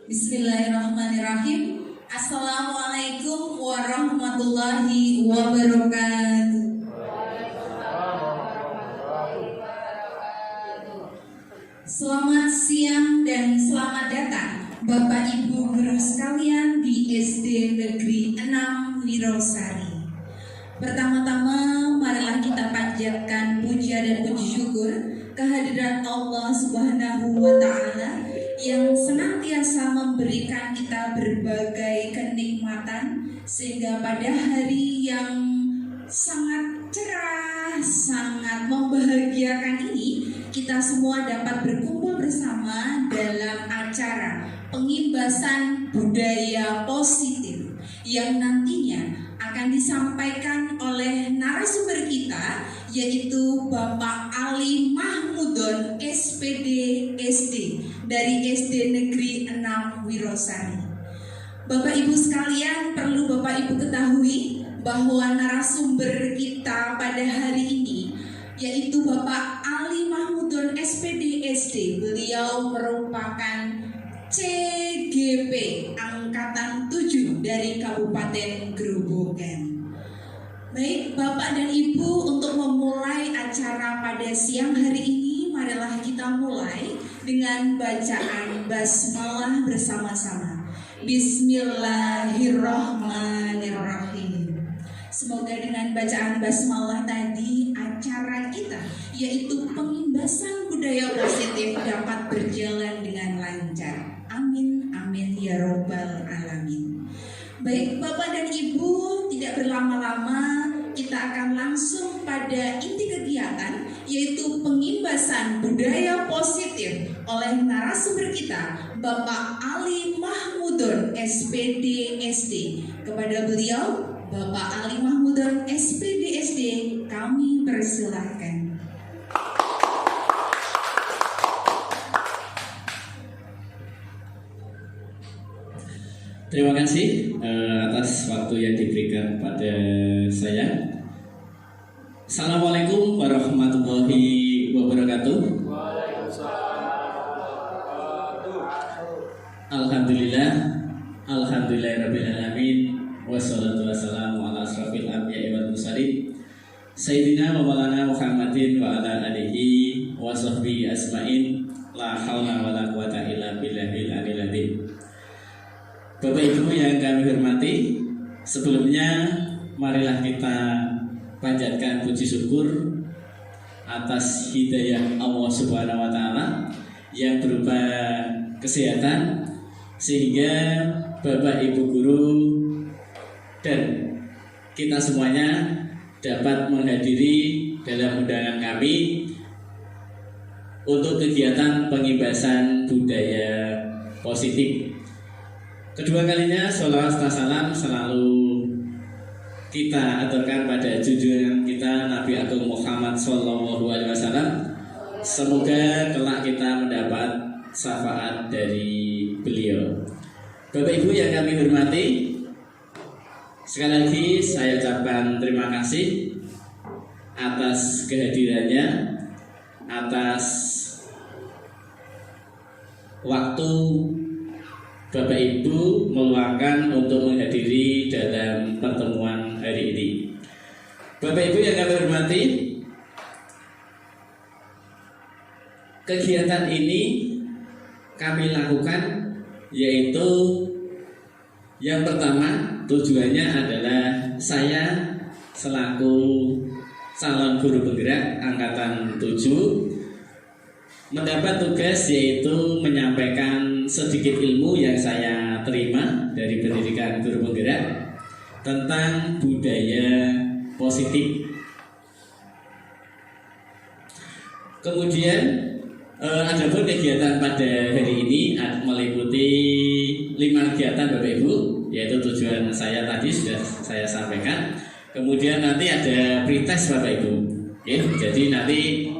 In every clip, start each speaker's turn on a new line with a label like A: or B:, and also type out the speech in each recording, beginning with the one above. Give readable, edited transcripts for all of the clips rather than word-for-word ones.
A: Bismillahirrahmanirrahim. Assalamualaikum warahmatullahi wabarakatuh. Selamat siang dan selamat datang Bapak Ibu guru sekalian di SD Negeri 6 Wirosari. Pertama-tama marilah kita panjatkan puja dan puji syukur kehadiran Allah Subhanahu wa Ta'ala yang senantiasa memberikan kita berbagai kenikmatan, sehingga pada hari yang sangat cerah, sangat membahagiakan ini, kita semua dapat berkumpul bersama dalam acara pengimbasan budaya positif yang nantinya akan disampaikan oleh narasumber kita, yaitu Bapak Ali Mahmudon SPD SD dari SD Negeri 6 Wirosari. Bapak Ibu sekalian, perlu Bapak Ibu ketahui bahwa narasumber kita pada hari ini yaitu Bapak Ali Mahmudon SPD SD. Beliau merupakan CGP Angkatan 7 dari Kabupaten Grobogan. Baik Bapak dan Ibu, untuk memulai acara pada siang hari ini, marilah kita mulai dengan bacaan basmalah bersama-sama. Bismillahirrahmanirrahim. Semoga dengan bacaan basmalah tadi acara kita, yaitu pengimbasan budaya positif, dapat berjalan dengan lancar. Amin, amin ya robbal alamin. Baik Bapak dan Ibu, tidak berlama-lama, kita akan langsung pada inti kegiatan, yaitu pengimbasan budaya positif oleh narasumber kita, Bapak Ali Mahmudon SPD SD. Kepada beliau, Bapak Ali Mahmudon SPD SD, kami persilahkan.
B: Terima kasih atas waktu yang diberikan pada saya. Assalamualaikum warahmatullahi wabarakatuh. Alhamdulillahirrabbilalamin. Wassalatu wassalamu ala asrafil anbiya'i wal mursalin Sayyidina wa maulana Muhammadin wa ala alihi wa sahbihi asma'in. La haula wa la quwata illa billahil aliyil azim. Bapak Ibu yang kami hormati, sebelumnya marilah kita panjatkan puji syukur atas hidayah Allah Subhanahu wa taala yang berupa kesehatan, sehingga Bapak Ibu guru dan kita semuanya dapat menghadiri dalam undangan kami untuk kegiatan pengimbasan budaya positif. Kedua kalinya sholawat serta salam selalu kita aturkan pada junjungan kita Nabi Agung Muhammad SAW. Semoga kelak kita mendapat syafaat dari beliau. Bapak Ibu yang kami hormati, sekali lagi saya ucapkan terima kasih atas kehadirannya, atas waktu Bapak Ibu meluangkan untuk menghadiri dalam pertemuan hari ini. Bapak Ibu yang kami hormati, kegiatan ini kami lakukan yaitu yang pertama, tujuannya adalah saya selaku calon guru penggerak Angkatan 7 mendapat tugas yaitu menyampaikan sedikit ilmu yang saya terima dari pendidikan guru penggerak tentang budaya positif. Kemudian ada pun kegiatan pada hari ini meliputi 5 kegiatan Bapak Ibu, yaitu tujuan saya tadi sudah saya sampaikan. Kemudian nanti ada pretest Bapak Ibu. Oke, jadi nanti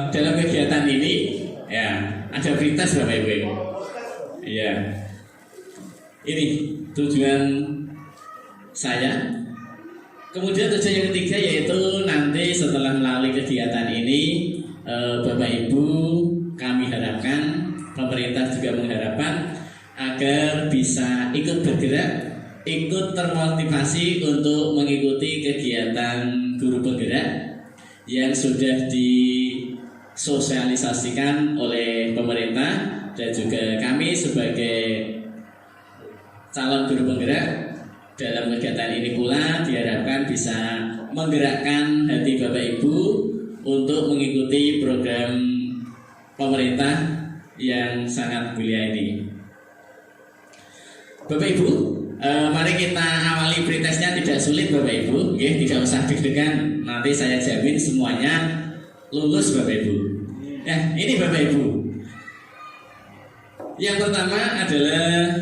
B: dalam kegiatan ini ya ada pretest Bapak Ibu. Ya, ini tujuan saya. Kemudian tujuan yang ketiga yaitu nanti setelah melalui kegiatan ini, Bapak Ibu kami harapkan, pemerintah juga mengharapkan agar bisa ikut bergerak, ikut termotivasi untuk mengikuti kegiatan guru penggerak yang sudah disosialisasikan oleh pemerintah dan juga kami sebagai calon guru penggerak. Dalam kegiatan ini pula diharapkan bisa menggerakkan hati Bapak Ibu untuk mengikuti program pemerintah yang sangat mulia ini. Bapak Ibu, mari kita awali pretestnya tidak sulit Bapak Ibu, tidak usah deg-degan. Nanti saya jamin semuanya lulus Bapak Ibu. Ya, ini Bapak Ibu. Yang pertama adalah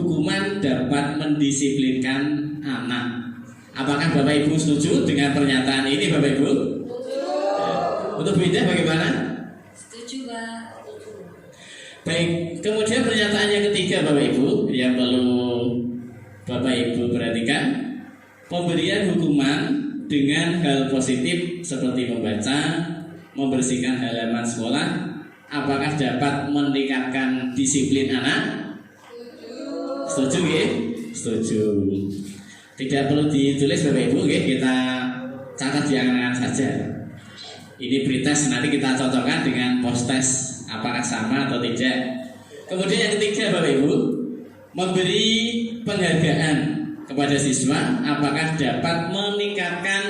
B: hukuman dapat mendisiplinkan anak. Apakah Bapak Ibu setuju dengan pernyataan ini, Bapak Ibu? Ya. Untuk Bu Indah bagaimana?
C: Setuju, Pak.
B: Baik, kemudian pernyataan yang ketiga Bapak Ibu yang perlu Bapak Ibu perhatikan, pemberian hukuman dengan hal positif seperti membaca, membersihkan halaman sekolah, apakah dapat meningkatkan disiplin anak? Setuju ya? Setuju. Tidak perlu ditulis Bapak Ibu ya, kita catat di angan-angan saja. Ini pretest, nanti kita cocokkan dengan post-test apakah sama atau tidak. Kemudian yang ketiga Bapak Ibu, memberi penghargaan kepada siswa apakah dapat meningkatkan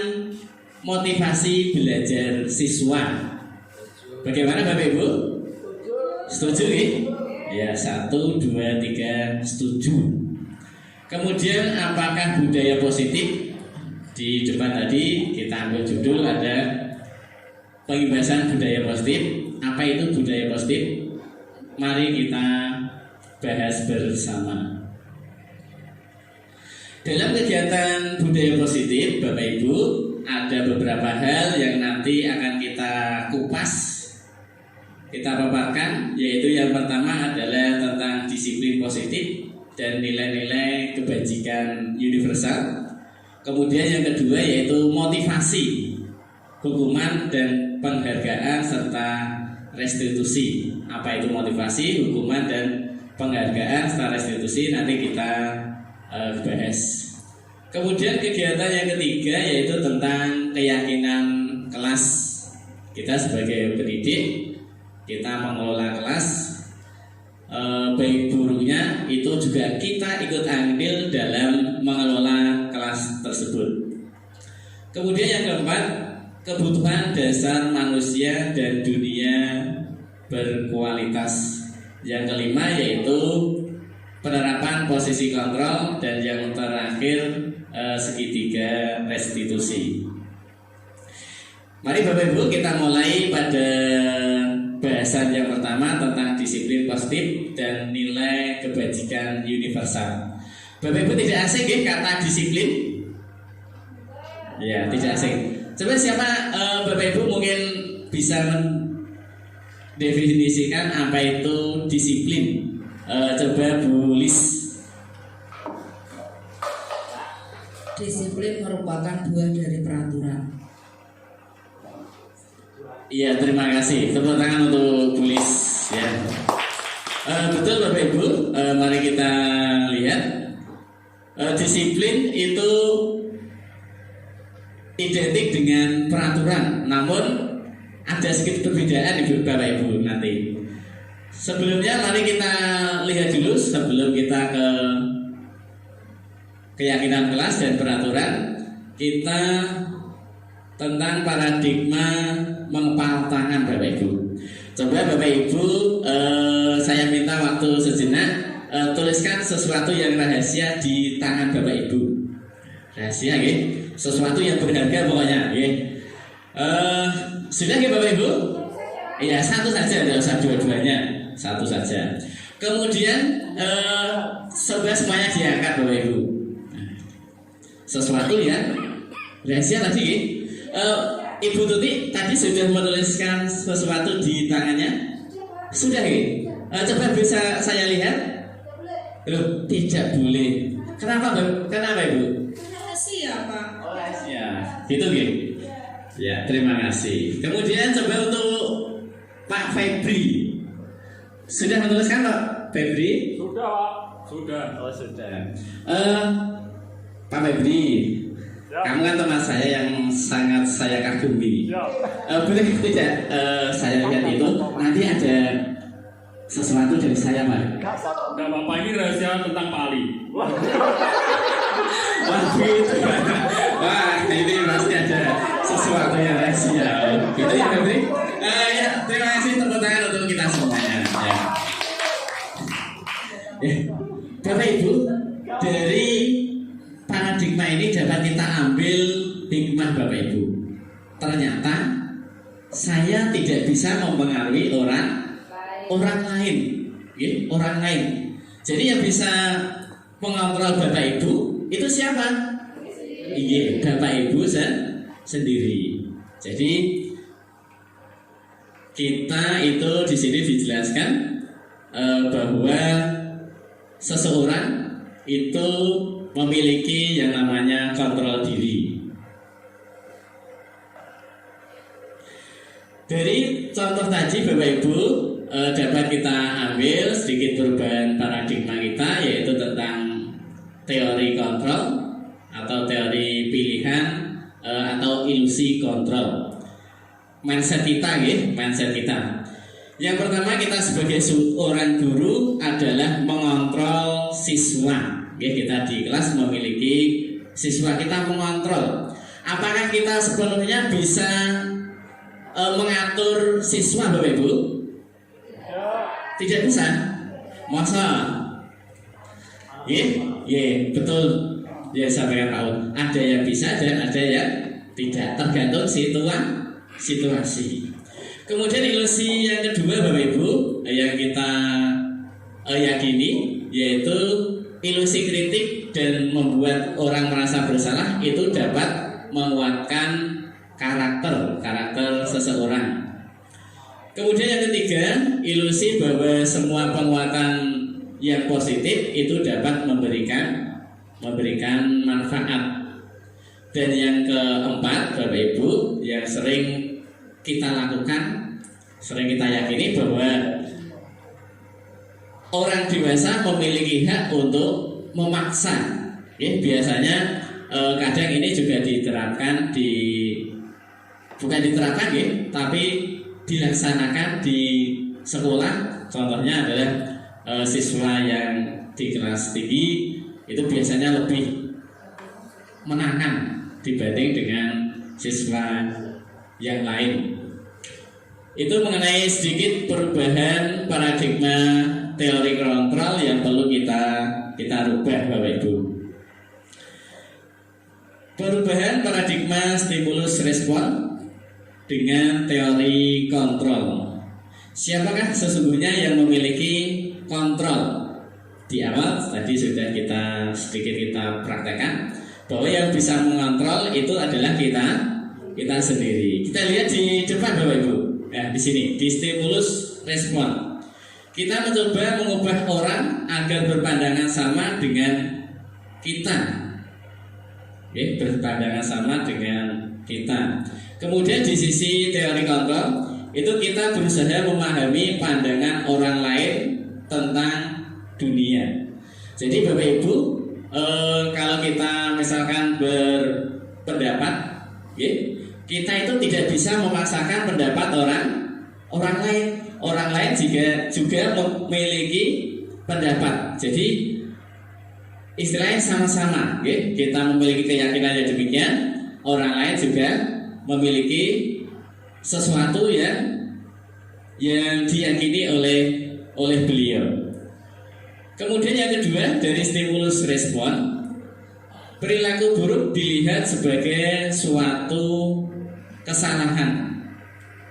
B: motivasi belajar siswa. Bagaimana Bapak Ibu? Setuju ya? Ya, 1, 2, 3 setuju. Kemudian apakah budaya positif? Di depan tadi kita ambil judul ada pengimbasan budaya positif. Apa itu budaya positif? Mari kita bahas bersama. Dalam kegiatan budaya positif, Bapak Ibu, ada beberapa hal yang nanti akan kita kupas, kita paparkan, yaitu yang pertama adalah tentang disiplin positif dan nilai-nilai kebajikan universal. Kemudian yang kedua yaitu motivasi, hukuman dan penghargaan serta restitusi. Apa itu motivasi, hukuman dan penghargaan serta restitusi nanti kita bahas. Kemudian kegiatan yang ketiga yaitu tentang keyakinan kelas. Kita sebagai pendidik, kita mengelola kelas, baik buruknya itu juga kita ikut andil dalam mengelola kelas tersebut. Kemudian yang keempat, kebutuhan dasar manusia dan dunia berkualitas. Yang kelima yaitu penerapan posisi kontrol, dan yang terakhir segitiga restitusi. Mari Bapak Ibu kita mulai pada bahasan yang pertama tentang disiplin positif dan nilai kebajikan universal. Bapak Ibu tidak asing ya kata disiplin? Ya, tidak asing. Coba siapa Bapak Ibu mungkin bisa mendefinisikan apa itu disiplin? Coba Bu Lis.
C: Disiplin merupakan buah dari peraturan.
B: Iya, terima kasih. Tepuk tangan untuk Bu Lis. Ya. Betul Bapak Ibu. Mari kita lihat. Disiplin itu identik dengan peraturan, namun ada sedikit perbedaan Ibu Bapak Ibu nanti. Sebelumnya mari kita lihat dulu sebelum kita ke keyakinan kelas dan peraturan, kita tentang paradigma mengepal tangan Bapak Ibu. Coba Bapak Ibu, saya minta waktu sejenak, tuliskan sesuatu yang rahasia di tangan Bapak Ibu. Rahasia ya, sesuatu yang berharga pokoknya ya. Sudah ya Bapak Ibu? Iya, satu saja, tidak usah dua-duanya. Satu saja. Kemudian coba semuanya diangkat Bapak Ibu. Sesuatu yang rahasia tadi ya. Ibu Tuti tadi sudah menuliskan sesuatu di tangannya. Sudah ya? Coba bisa saya lihat. Loh, tidak boleh. Kenapa Ibu?
A: Rahasia Pak.
B: Oh, rahasia. Gitu ya? Ya, terima kasih. Kemudian coba untuk Pak Febri. Sudah menuliskan Pak Febri?
D: Sudah, Pak. Sudah.
B: Oh, sudah. Pak Febri,
D: Ya.
B: kamu kan teman saya yang sangat saya kagumi.
D: Ya.
B: Boleh tidak saya lihat itu? Nanti ada sesuatu dari saya, Pak.
D: Enggak apa-apa, ini rahasia tentang Pak Ali.
B: Wah, gitu. Wah, ini pasti ada sesuatu yang rahasia. Gitu ya, Febri? Ya, terima kasih, tepuk tangan untuk kita semuanya. Ya. Bapak Ibu, dari paradigma ini dapat kita ambil hikmah Bapak Ibu. Ternyata saya tidak bisa mempengaruhi orang lain, ya, orang lain. Jadi yang bisa mengontrol Bapak Ibu itu siapa? Iya, Bapak Ibu sendiri. Jadi kita itu di sini dijelaskan bahwa seseorang itu memiliki yang namanya kontrol diri. Dari contoh tadi Bapak Ibu dapat kita ambil sedikit perubahan paradigma kita, yaitu tentang teori kontrol atau teori pilihan atau ilusi kontrol. Mindset kita, mindset kita. Yang pertama, kita sebagai seorang guru adalah mengontrol siswa. Kita di kelas memiliki siswa, kita mengontrol. Apakah kita sepenuhnya bisa mengatur siswa, Bapak Ibu? Tidak bisa. Masa? Betul. Ya, sampaikan tahu. Ada yang bisa dan ada yang tidak, tergantung situasi. Kemudian ilusi yang kedua, Bapak Ibu, yang kita yakini, yaitu ilusi kritik dan membuat orang merasa bersalah itu dapat menguatkan karakter seseorang. Kemudian yang ketiga, ilusi bahwa semua penguatan yang positif itu dapat memberikan manfaat. Dan yang keempat, Bapak Ibu, yang sering kita lakukan, sering kita yakini bahwa orang dewasa memiliki hak untuk memaksa. Biasanya kadang ini juga diterapkan bukan diterapkan, tapi dilaksanakan di sekolah. Contohnya adalah siswa yang di kelas tinggi itu biasanya lebih menangan dibanding dengan siswa yang lain. Itu mengenai sedikit perubahan paradigma teori kontrol yang perlu kita rubah, Bapak Ibu. Perubahan paradigma stimulus respon dengan teori kontrol. Siapakah sesungguhnya yang memiliki kontrol? Di awal tadi sudah kita praktekkan bahwa yang bisa mengontrol itu adalah kita sendiri. Kita lihat di depan, Bapak Ibu. Di sini di stimulus respon. Kita mencoba mengubah orang agar berpandangan sama dengan kita. Berpandangan sama dengan kita. Kemudian di sisi teori kontrol itu kita berusaha memahami pandangan orang lain tentang dunia. Jadi Bapak Ibu, kalau kita misalkan berpendapat, kita itu tidak bisa memaksakan pendapat orang lain. Orang lain juga memiliki pendapat. Jadi istilahnya sama-sama, kita memiliki keyakinan yang demikian, orang lain juga memiliki sesuatu yang diyakini oleh beliau. Kemudian yang kedua, dari stimulus respon, perilaku buruk dilihat sebagai suatu kesalahan.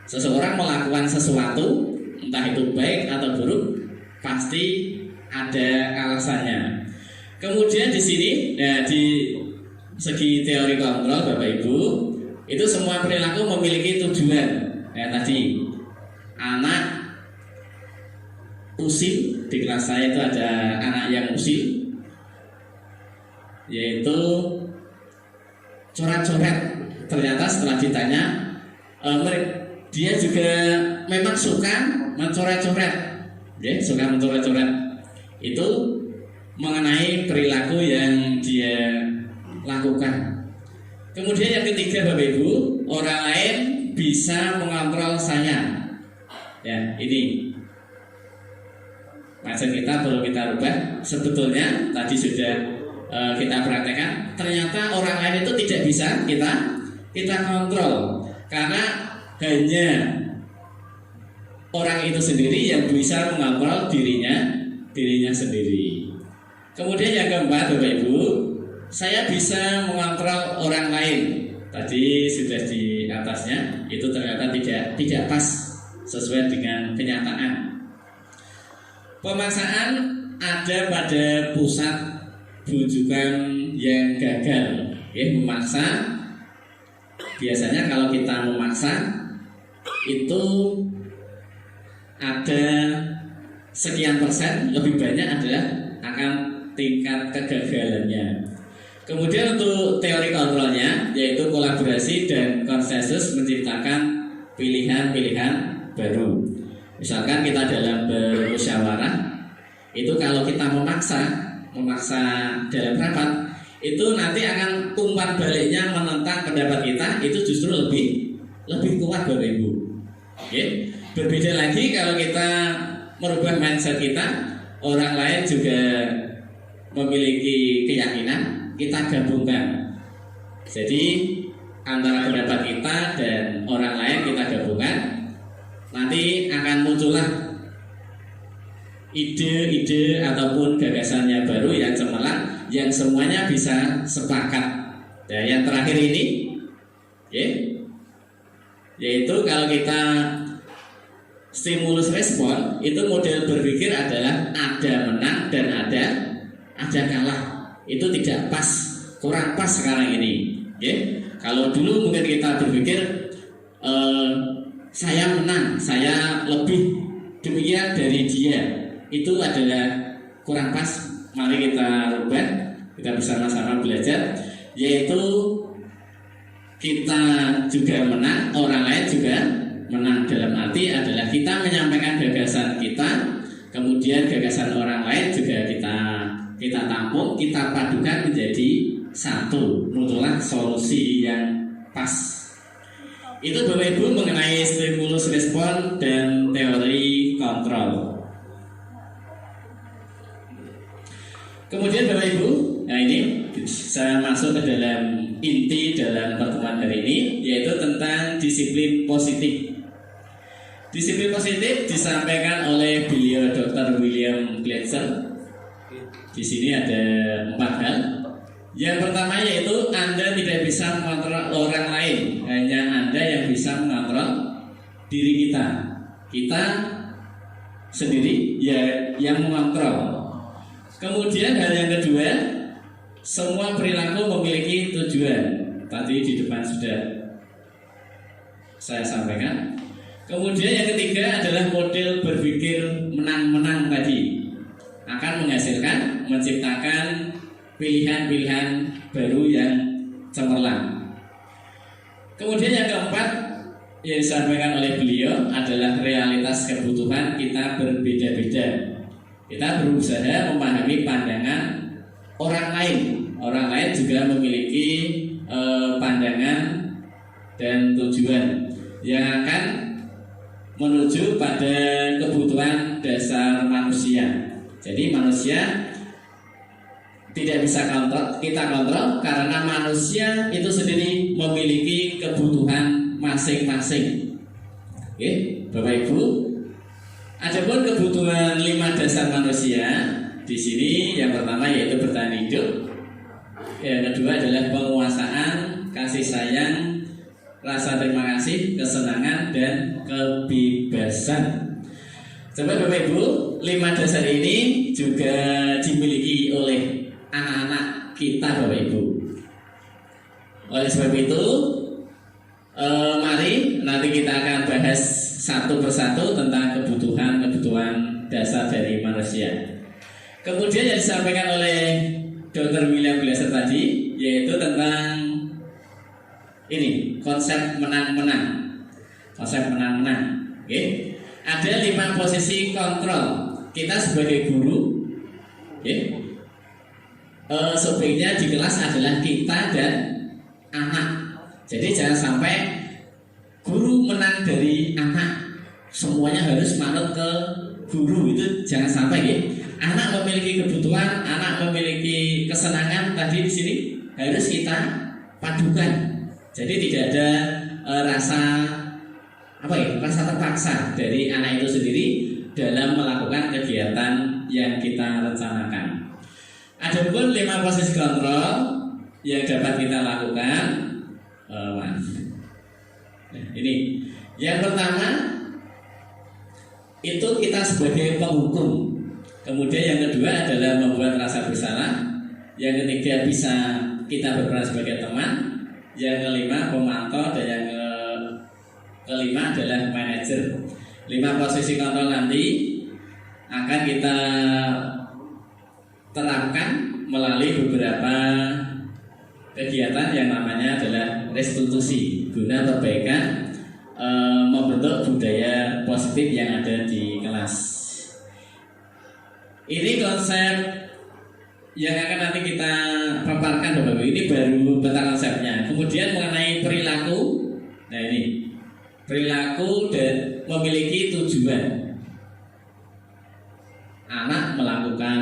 B: Seseorang melakukan sesuatu, entah itu baik atau buruk, pasti ada alasannya. Kemudian di sini, di segi teori kontrol, Bapak Ibu, itu semua perilaku memiliki tujuan. Tadi anak usil, di kelas saya itu ada anak yang usil, yaitu coret-coret. Ternyata setelah ditanya, dia juga memang suka mencoret-coret, suka mencoret-coret. Itu mengenai perilaku yang dia lakukan. Kemudian yang ketiga, Bapak Ibu, orang lain bisa mengontrol saya. Ini mindset kita perlu kita rubah. Sebetulnya tadi sudah kita praktekkan, ternyata orang lain itu tidak bisa kita kontrol, karena hanya orang itu sendiri yang bisa mengontrol dirinya sendiri. Kemudian yang keempat, Bapak Ibu, saya bisa mengontrol orang lain. Tadi sudah di atasnya, itu ternyata tidak pas sesuai dengan kenyataan. Pemaksaan ada pada pusat bujukan yang gagal, ya, memaksa. Biasanya kalau kita memaksa itu ada sekian persen lebih banyak adalah akan tingkat kegagalannya. Kemudian untuk teori kontrolnya, yaitu kolaborasi dan konsensus menciptakan pilihan-pilihan baru. Misalkan kita dalam bermusyawarah, itu kalau kita memaksa dalam rapat, itu nanti akan umpan baliknya menentang pendapat kita, itu justru lebih kuat Bapak Ibu. Oke. Berbeda lagi kalau kita merubah mindset kita, orang lain juga memiliki keyakinan, kita gabungkan. Jadi antara pendapat kita dan orang lain kita gabungkan, nanti akan muncullah ide-ide ataupun gagasannya baru yang cemerlang, yang semuanya bisa sepakat. Nah, yang terakhir ini, yaitu kalau kita stimulus respon, itu model berpikir adalah ada menang dan ada kalah. Itu tidak pas, kurang pas sekarang ini. Kalau dulu mungkin kita berpikir saya menang, saya lebih demikian dari dia, itu adalah kurang pas. Mari kita rubah, kita bersama-sama belajar, yaitu kita juga menang, orang lain juga menang. Dalam arti adalah kita menyampaikan gagasan kita, kemudian gagasan orang lain juga kita tampung, kita padukan menjadi satu, muncullah solusi yang pas. Itu Bapak Ibu mengenai stimulus respon dan teori kontrol. Kemudian Bapak Ibu, nah ini saya masuk ke dalam inti dalam pertemuan hari ini, yaitu tentang disiplin positif. Disiplin positif disampaikan oleh beliau Dr. William Glasser. Di sini ada 4 hal. Yang pertama yaitu Anda tidak bisa mengontrol orang lain, hanya Anda yang bisa mengontrol diri kita. Kita sendiri ya yang mengontrol. Kemudian hal yang kedua, semua perilaku memiliki tujuan. Tadi di depan sudah saya sampaikan. Kemudian yang ketiga adalah model berpikir menang-menang tadi akan menghasilkan, menciptakan pilihan-pilihan baru yang cemerlang. Kemudian yang keempat yang disampaikan oleh beliau adalah realitas kebutuhan kita berbeda-beda. Kita berusaha memahami pandangan orang lain. Orang lain juga memiliki pandangan dan tujuan yang akan menuju pada kebutuhan dasar manusia. Jadi manusia tidak bisa kita kontrol karena manusia itu sendiri memiliki kebutuhan masing-masing. Oke, Bapak Ibu. Adapun kebutuhan 5 dasar manusia di sini yang pertama yaitu bertahan hidup. Yang kedua adalah penguasaan, kasih sayang, rasa terima kasih, kesenangan dan kebebasan. Coba Bapak Ibu, 5 dasar ini juga dimiliki oleh anak-anak kita Bapak Ibu. Oleh sebab itu, mari nanti kita akan bahas satu persatu tentang kebutuhan dasar dari manusia. Kemudian yang disampaikan oleh Dr. William Glasser tadi yaitu tentang ini konsep menang-menang. Konsep menang-menang. Oke. Ada 5 posisi kontrol. Kita sebagai guru, subjeknya di kelas adalah kita dan anak. Jadi jangan sampai guru menang dari anak. Semuanya harus manut ke guru, itu jangan sampai ya. Anak memiliki kebutuhan, anak memiliki kesenangan tadi di sini harus kita padukan. Jadi tidak ada rasa terpaksa dari anak itu sendiri dalam melakukan kegiatan yang kita rencanakan. Adapun 5 posisi kontrol yang dapat kita lakukan, ini yang pertama itu kita sebagai penghukum. Kemudian yang kedua adalah membuat rasa bersalah. yang ketiga bisa kita berperan sebagai teman, yang kelima pemantau, dan yang kelima adalah manajer. 5 posisi kontrol nanti akan kita terapkan melalui beberapa kegiatan yang namanya adalah restitusi guna perbaikan membentuk budaya positif yang ada di kelas. Ini konsep yang akan nanti kita paparkan Bapak Ibu. Ini baru peta konsepnya. Kemudian mengenai perilaku, nah ini perilaku dan memiliki tujuan. Anak melakukan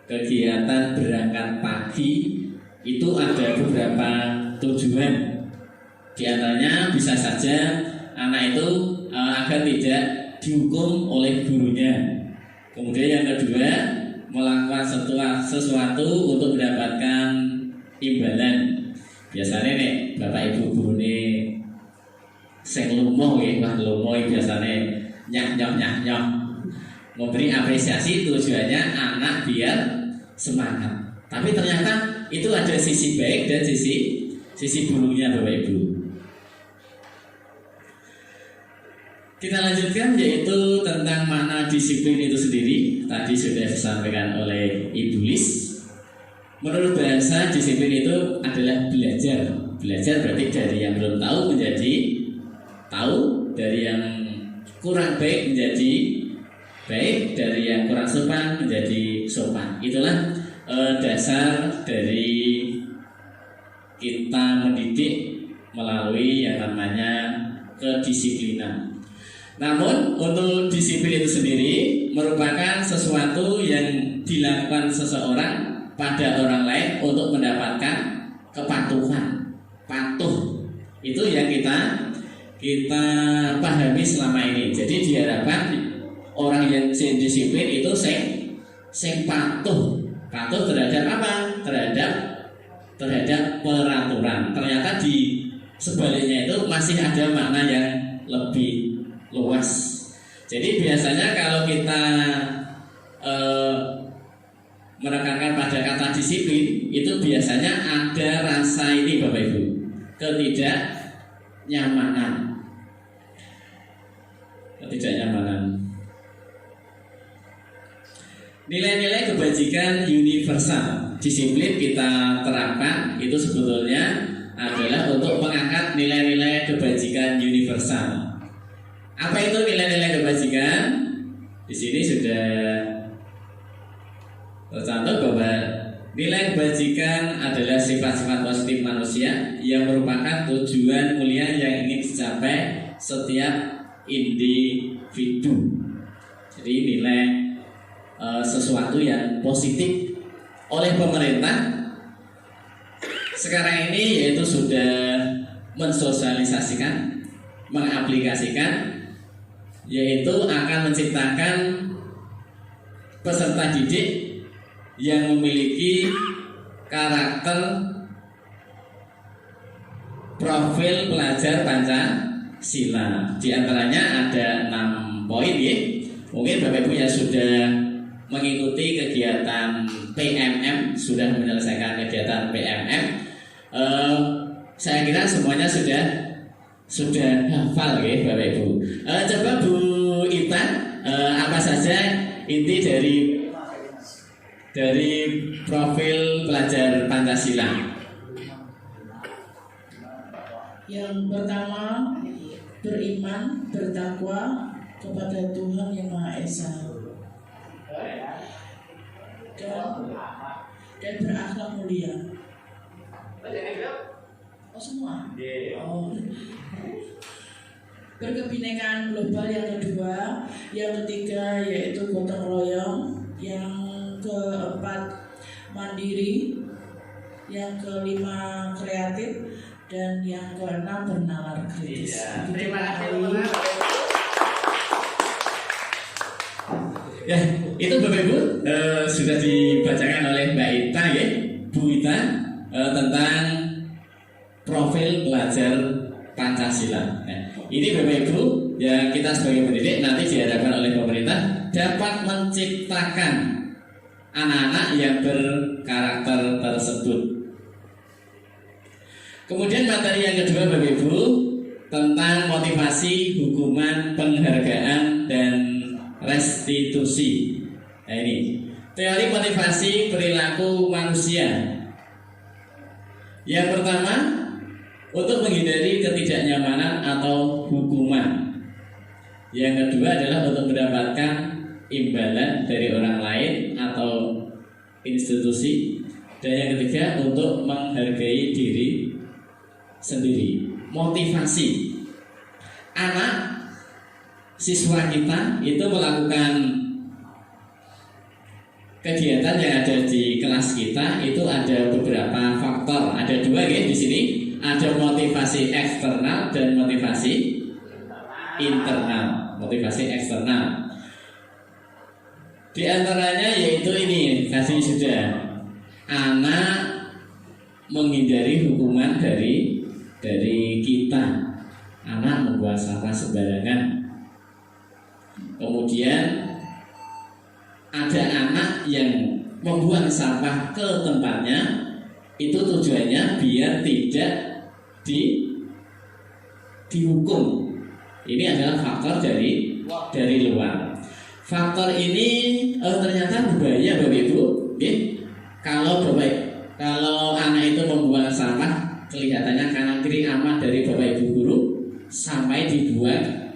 B: kegiatan berangkat pagi itu ada beberapa tujuan. Di antaranya bisa saja anak itu agar tidak dihukum oleh gurunya. Kemudian yang kedua, melakukan sesuatu untuk mendapatkan imbalan. Biasanya nih Bapak Ibu guru nih sing lumoh ya, wah lumoh biasanya nyah-nyah memberi apresiasi, tujuannya anak biar semangat. Tapi ternyata itu ada sisi baik dan sisi buruknya Bapak Ibu. Kita lanjutkan, yaitu tentang makna disiplin itu sendiri. Tadi sudah disampaikan oleh Ibu Lis. Menurut bahasa, disiplin itu adalah belajar. Belajar berarti dari yang belum tahu menjadi tahu, dari yang kurang baik menjadi baik, dari yang kurang sopan menjadi sopan. Itulah dasar dari kita mendidik melalui yang namanya kedisiplinan. Namun untuk disiplin itu sendiri merupakan sesuatu yang dilakukan seseorang pada orang lain untuk mendapatkan kepatuhan. Patuh itu yang kita pahami selama ini. Jadi diharapkan orang yang disiplin itu sing patuh. Patuh terhadap apa? Terhadap peraturan. Ternyata di sebaliknya itu masih ada makna yang lebih luas. Jadi biasanya kalau kita menekankan pada kata disiplin, itu biasanya ada rasa ini Bapak Ibu, ketidaknyamanan. Nilai-nilai kebajikan universal disiplin kita terapkan itu sebetulnya adalah untuk mengangkat nilai-nilai kebajikan universal. Apa itu nilai-nilai kebajikan? Di sini sudah tercantum bahwa nilai kebajikan adalah sifat-sifat positif manusia yang merupakan tujuan mulia yang ingin dicapai setiap individu. Jadi nilai sesuatu yang positif oleh pemerintah sekarang ini yaitu sudah mensosialisasikan, mengaplikasikan, yaitu akan menciptakan peserta didik yang memiliki karakter profil pelajar Pancasila. Di antaranya ada 6 poin ya. Mungkin Bapak Ibu yang sudah mengikuti kegiatan PMM, sudah menyelesaikan kegiatan PMM, saya kira semuanya sudah hafal ya Bapak Ibu. Coba Bu Ita, apa saja inti dari profil pelajar Pancasila?
E: Yang pertama, beriman, bertakwa kepada Tuhan Yang Maha Esa, dan berakhlak mulia. Oh semua? Oh. Berkebinekaan global yang kedua, yang ketiga yaitu gotong royong, yang keempat mandiri, yang kelima kreatif, dan yang keenam bernalar kritis.
B: Terima kasih. Ya, itu Bapak Ibu sudah dibacakan oleh Mbak Ita ya, Bu Ita, tentang profil pelajar Pancasila. Nah, ini Bapak Ibu yang kita sebagai pendidik nanti diharapkan oleh pemerintah dapat menciptakan anak-anak yang berkarakter tersebut. Kemudian materi yang kedua Bapak Ibu tentang motivasi, hukuman, penghargaan, dan restitusi. Nah ini teori motivasi perilaku manusia. Yang pertama, untuk menghindari ketidaknyamanan atau hukuman. Yang kedua adalah untuk mendapatkan imbalan dari orang lain atau institusi. Dan yang ketiga untuk menghargai diri sendiri. Motivasi anak siswa kita itu melakukan kegiatan yang ada di kelas kita itu ada beberapa faktor. Ada dua ya di sini. Ada motivasi eksternal dan motivasi internal. Motivasi eksternal. Di antaranya yaitu ini kasih sudah anak menghindari hukuman dari kita. Anak membuang sampah sembarangan. Kemudian ada anak yang membuang sampah ke tempatnya, itu tujuannya biar tidak dihukum. Ini adalah faktor dari luar. Faktor ini ternyata berbahaya Bapak Ibu. Kalau anak itu membuang sampah, kelihatannya kanan kiri aman dari Bapak Ibu guru sampai dibuang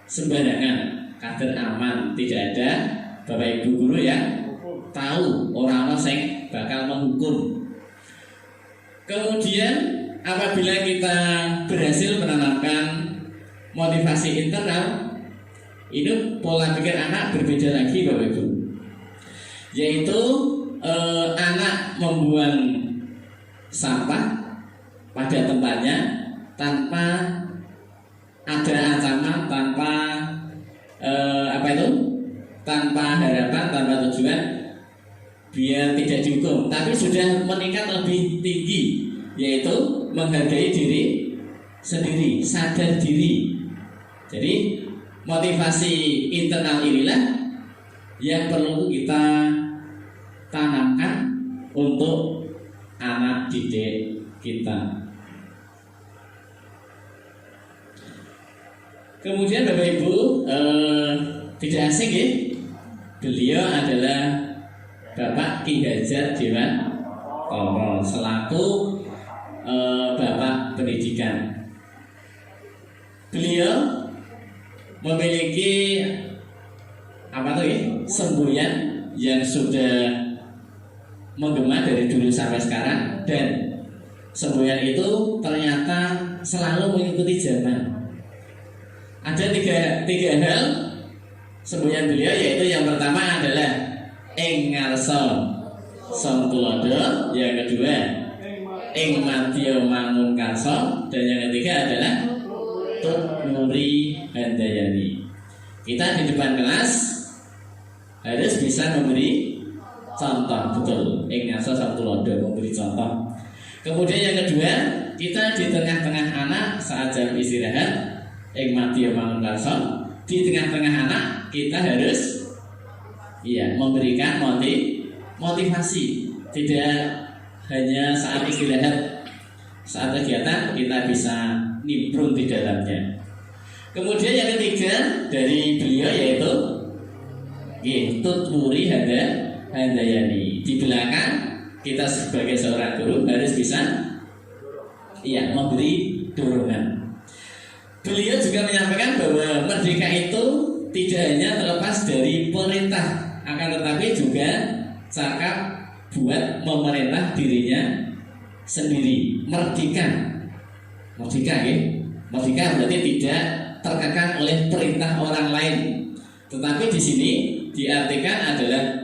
B: sembarangan, kader aman, tidak ada Bapak Ibu guru yang tahu orang yang bakal menghukum. Kemudian apabila kita berhasil menanamkan motivasi internal, ini pola pikir anak berbeda lagi Bapak Ibu. Yaitu anak membuang sampah pada tempatnya tanpa ada ancaman, tanpa harapan, tanpa tujuan biar tidak dihukum, tapi sudah meningkat lebih tinggi, yaitu menghargai diri sendiri, sadar diri. Jadi motivasi internal inilah yang perlu kita tanamkan untuk anak didik kita. Kemudian Bapak Ibu tidak asing ya, beliau adalah Bapak Ki Hajar Dewantoro selaku Bapak Pendidikan. Beliau memiliki semboyan yang sudah menggema dari dulu sampai sekarang, dan semboyan itu ternyata selalu mengikuti zaman. Ada tiga hal semboyan beliau, yaitu yang pertama adalah ing ngarsa sang tulodo, yang kedua ing madya mangun karsa, dan yang ketiga adalah tut nuri handayani. Kita di depan kelas harus bisa memberi contoh, betul, ing ngarsa sang tulodo, memberi contoh. Kemudian yang kedua, kita di tengah-tengah anak saat jam istirahat ing madya mangun karsa, di tengah-tengah anak kita harus memberikan motivasi. Tidak hanya saat istirahat, saat kegiatan kita bisa nimbrung di dalamnya. Kemudian yang ketiga dari beliau yaitu tut nuri handayani. Di belakang kita sebagai seorang guru harus bisa memberi dorongan. Beliau juga menyampaikan bahwa merdeka itu tidak hanya terlepas dari perintah, akan tetapi juga cakap buat memerintah dirinya sendiri. Merdeka ya. Merdeka berarti tidak terkekang oleh perintah orang lain. Tetapi di sini diartikan adalah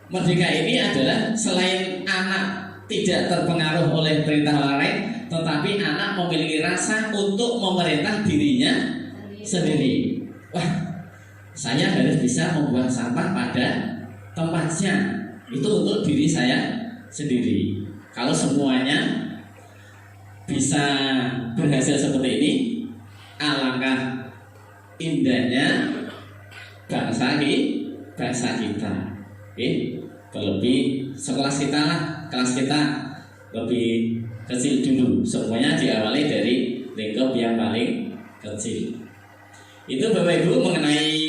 B: merdeka ini adalah selain anak tidak terpengaruh oleh perintah orang lain, tetapi anak memiliki rasa untuk memerintah dirinya sendiri. Wah, saya harus bisa membuang sampah pada tempatnya. Itu untuk diri saya sendiri. Kalau semuanya bisa berhasil seperti ini, alangkah indahnya bangsa kita. terlebih sekelas kita lah, kelas kita lebih kecil dulu. Semuanya diawali dari lingkup yang paling kecil. Itu Bapak Ibu mengenai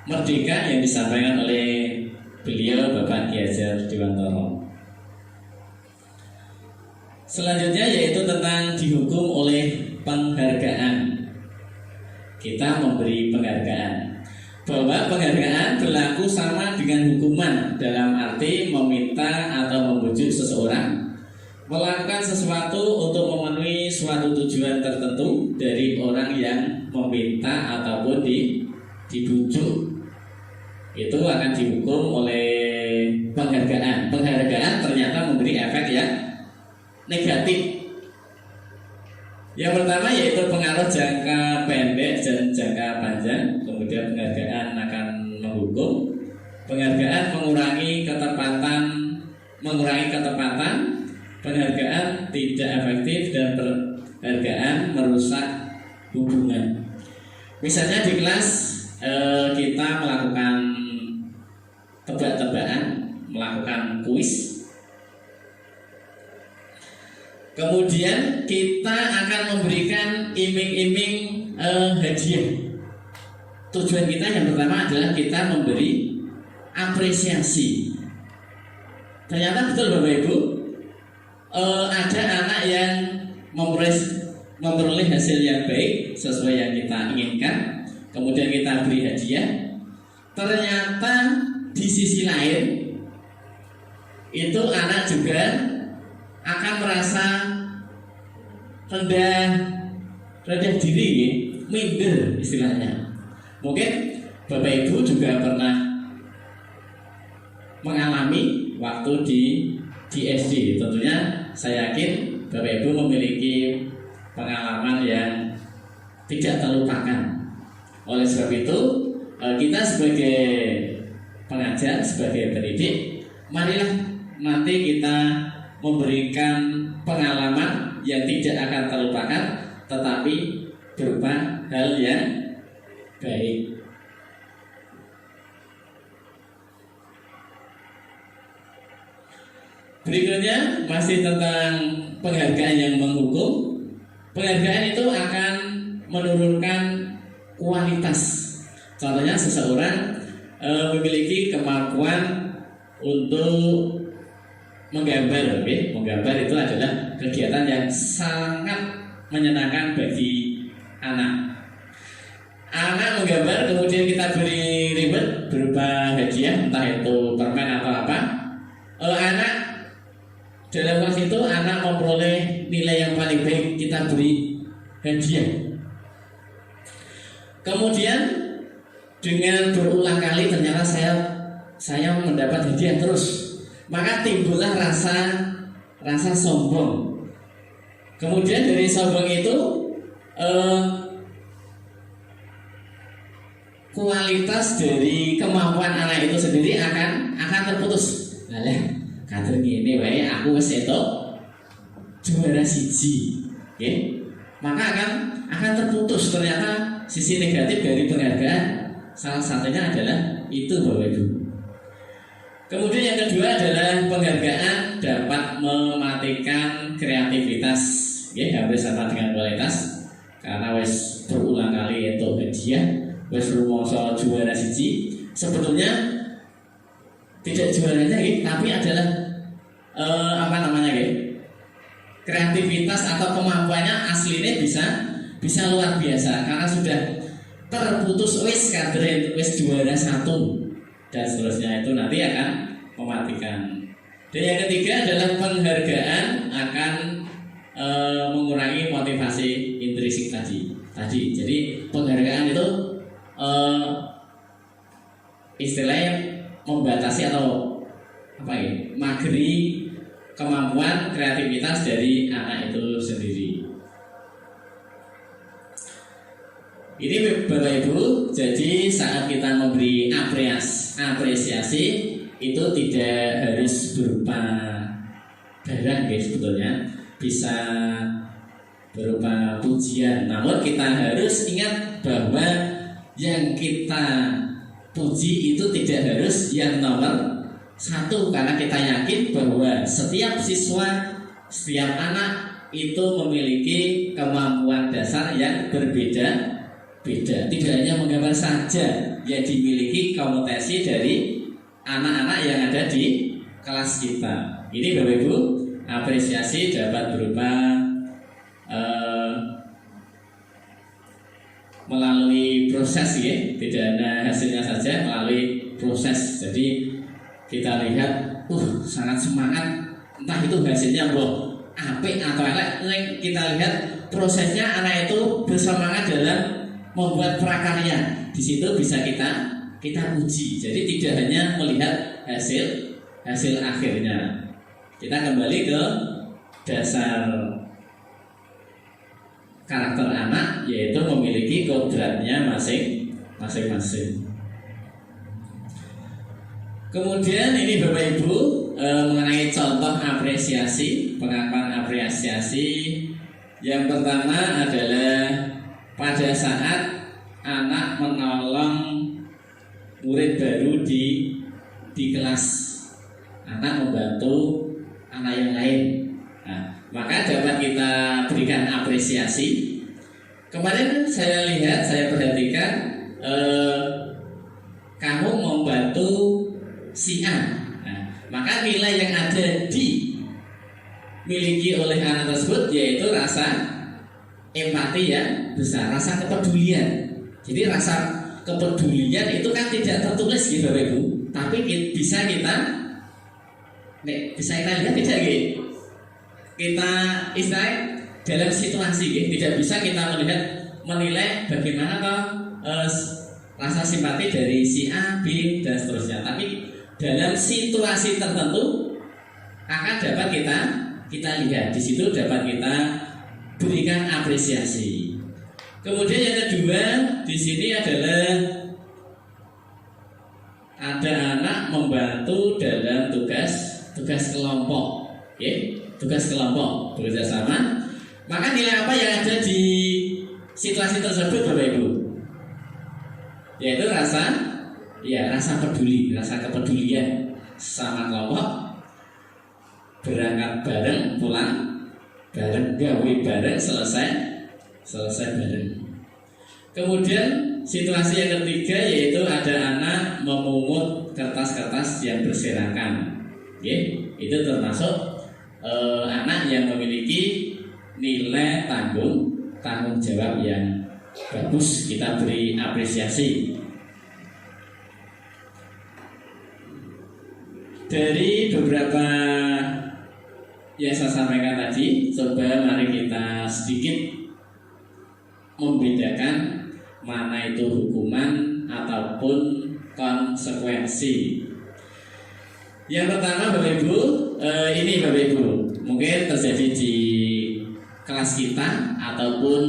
B: merdeka yang disampaikan oleh beliau Bapak Ki Hajar Dewantara. Selanjutnya yaitu tentang dihukum oleh penghargaan. Kita memberi penghargaan, bahwa penghargaan berlaku sama dengan hukuman, dalam arti meminta atau membujuk seseorang melakukan sesuatu untuk memenuhi suatu tujuan tertentu dari orang yang meminta ataupun dibujuk. Itu akan dihukum oleh penghargaan. Penghargaan ternyata memberi efek yang negatif. Yang pertama yaitu pengaruh jangka pendek dan jangka panjang. Kemudian penghargaan akan menghukum. Penghargaan mengurangi ketepatan. Penghargaan tidak efektif dan penghargaan merusak hubungan. Misalnya di kelas kita melakukan tebak-tebakan, melakukan kuis. Kemudian kita akan memberikan iming-iming hadiah. Tujuan kita yang pertama adalah kita memberi apresiasi. Ternyata betul Bapak Ibu, ada anak yang memperoleh hasil yang baik sesuai yang kita inginkan. Kemudian kita beri hadiah. Ternyata di sisi lain itu anak juga akan merasa rendah diri, minder istilahnya. Mungkin Bapak Ibu juga pernah mengalami waktu di SD. Tentunya saya yakin Bapak Ibu memiliki pengalaman yang tidak terlupakan. Oleh sebab itu kita sebagai pengajar, sebagai pendidik, marilah nanti kita memberikan pengalaman yang tidak akan terlupakan, tetapi berupa hal yang baik. Berikutnya masih tentang penghargaan yang menghukum. Penghargaan itu akan menurunkan kualitas. Contohnya seseorang memiliki kemampuan untuk menggambar. Menggambar itu adalah kegiatan yang sangat menyenangkan bagi anak. Anak menggambar, kemudian kita beri reward berupa hadiah, entah itu permen atau apa. Anak dalam kelas itu anak memperoleh nilai yang paling baik, kita beri hadiah. Kemudian dengan berulang kali ternyata saya mendapat hadiah terus, maka timbullah rasa sombong. Kemudian dari sombong itu kualitas dari kemampuan anak itu sendiri akan terputus. Nah, kader ngene wae aku wis entuk juara siji, maka akan terputus. Ternyata sisi negatif dari penghargaan salah satunya adalah itu Bapak Ibu. Kemudian yang kedua adalah penghargaan dapat mematikan kreativitas, hampir sama dengan kualitas, karena wis berulang kali entuk hadiah, wis rumangsa juara siji, sebetulnya tidak juaranya tapi adalah kreativitas atau kemampuannya aslinya bisa luar biasa, karena sudah terputus wis kader wis juara 1 dan seterusnya, itu nanti akan mematikan. Dan yang ketiga adalah penghargaan akan mengurangi motivasi intrinsik tadi. Jadi penghargaan itu istilahnya membatasi atau mageri kemampuan kreativitas dari anak itu sendiri. Ini Bapak Ibu, jadi saat kita memberi apresiasi itu tidak harus berupa barang sebetulnya, bisa berupa pujian. Namun kita harus ingat bahwa yang kita puji itu tidak harus yang nomor Satu, karena kita yakin bahwa setiap siswa, setiap anak itu memiliki kemampuan dasar yang berbeda-beda. Tidak hanya menggambar saja yang dimiliki kompetensi dari anak-anak yang ada di kelas kita. Ini Bapak Ibu, apresiasi dapat berupa melalui proses ya, tidak hanya hasilnya saja, melalui proses. Jadi kita lihat, sangat semangat, entah itu hasilnya apik atau elek, kita lihat prosesnya anak itu bersemangat dalam membuat prakarya. Di situ bisa kita uji. Jadi tidak hanya melihat hasil akhirnya. Kita kembali ke dasar karakter anak, yaitu memiliki kodratnya masing-masing. Kemudian ini Bapak Ibu mengenai contoh apresiasi, pengakuan apresiasi. Yang pertama adalah pada saat anak menolong murid baru di kelas, anak membantu anak yang lain. Nah, maka dapat kita berikan apresiasi. Kemarin saya perhatikan kamu membantu si A. Nah, maka nilai yang ada dimiliki oleh anak tersebut yaitu rasa empati yang besar, rasa kepedulian. Jadi rasa kepedulian itu kan tidak tertulis gitu Bapak Ibu, tapi bisa kita lihat tidak gitu. Kita istilah dalam situasi gitu. Tidak bisa kita menilai bagaimana rasa simpati dari si A, B dan seterusnya. Tapi dalam situasi tertentu akan dapat kita lihat, di situ dapat kita berikan apresiasi. Kemudian yang kedua di sini adalah ada anak membantu dalam tugas kelompok, tugas kelompok bekerja sama. Maka nilai apa yang ada di situasi tersebut Bapak Ibu? Yaitu rasa peduli, rasa kepedulian sama kelompok, berangkat bareng, pulang bareng, gawe bareng, selesai bareng. Kemudian situasi yang ketiga yaitu ada anak memungut kertas-kertas yang berserakan. Itu termasuk anak yang memiliki nilai tanggung jawab yang bagus, kita beri apresiasi. Dari beberapa yang saya sampaikan tadi, coba mari kita sedikit membedakan mana itu hukuman ataupun konsekuensi. Yang pertama Bapak Ibu, ini Bapak Ibu mungkin terjadi di kelas kita ataupun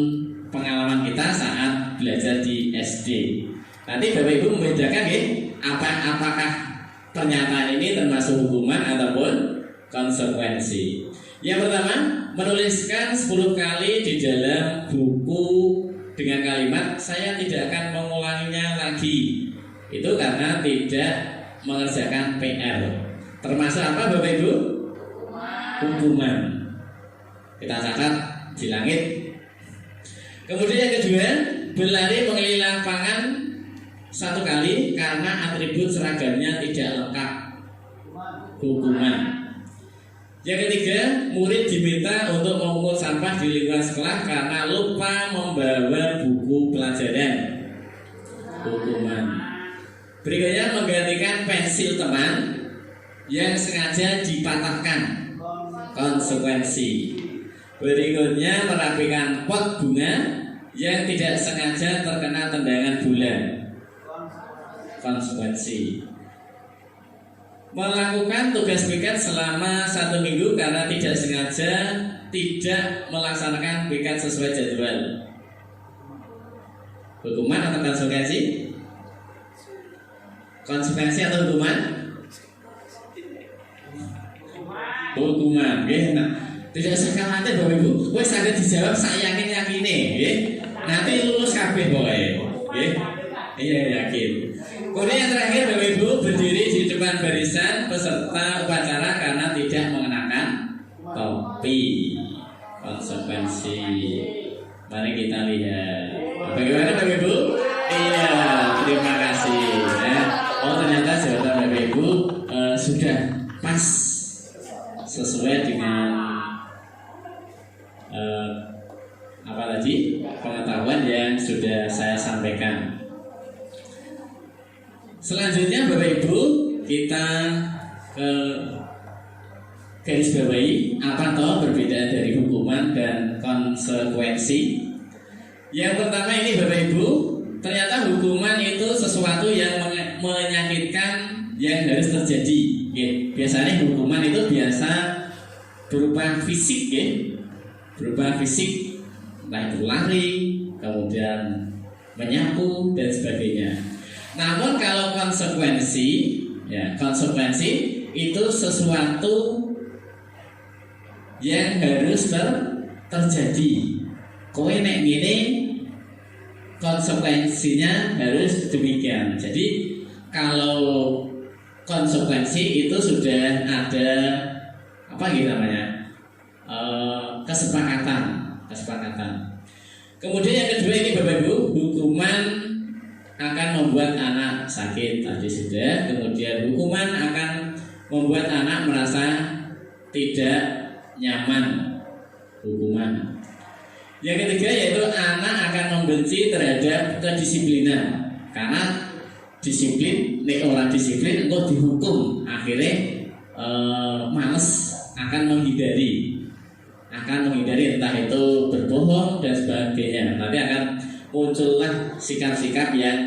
B: pengalaman kita saat belajar di SD. Nanti Bapak Ibu membedakan apakah pernyataan ini termasuk hukuman ataupun konsekuensi. Yang pertama, menuliskan 10 kali di dalam buku dengan kalimat saya tidak akan mengulanginya lagi. Itu karena tidak mengerjakan PR. Termasuk apa Bapak Ibu? Hukuman. Kita catat di langit. Kemudian yang kedua, berlari mengelilingi lapangan 1 kali karena atribut seragamnya tidak lengkap. Hukuman. Yang ketiga, murid diminta untuk memungut sampah di lingkungan sekolah karena lupa membawa buku pelajaran. Hukuman. Berikutnya, menggantikan pensil teman yang sengaja dipatahkan. Konsekuensi. Berikutnya, merapikan pot bunga yang tidak sengaja terkena tendangan bola. Konsekuensi. Melakukan tugas piket selama 1 minggu karena tidak sengaja tidak melaksanakan piket sesuai jadwal. Hukuman atau konsekuensi? Konsekuensi atau hukuman? Hukuman. Nah, tidak usah khawatir Bapak Ibu. Wes ada dijawab saya yakin. Nanti lulus kabeh boy. Iya, yakin. Kemudian yang terakhir, Bapak Ibu berdiri di depan barisan peserta upacara karena tidak mengenakan topi. Konsekuensi. Mari kita lihat. Bagaimana Bapak Ibu? Iya, terima kasih. Ya. Oh, ternyata jawaban Bapak Ibu sudah pas sesuai dengan apa tadi pengetahuan yang sudah saya sampaikan. Selanjutnya Bapak Ibu kita ke garis bawahi apa toh perbedaan dari hukuman dan konsekuensi. Yang pertama ini Bapak Ibu, ternyata hukuman itu sesuatu yang menyakitkan yang harus terjadi. Biasanya hukuman itu biasa berupa fisik, berupa fisik, entah itu lari, kemudian menyapu dan sebagainya. Namun kalau konsekuensi, konsekuensi itu sesuatu yang harus terjadi. Kowe nek ngene konsekuensinya harus demikian. Jadi kalau konsekuensi itu sudah ada apa gitu namanya kesepakatan. Kemudian yang kedua ini Bapak Ibu, hukuman akan membuat anak sakit tadi sudah. Kemudian hukuman akan membuat anak merasa tidak nyaman. Hukuman. Yang ketiga yaitu anak akan membenci terhadap kedisiplinan karena disiplin, nek orang disiplin engkau dihukum akhirnya males akan menghindari entah itu berbohong dan sebagainya. Nanti akan muncullah sikap-sikap yang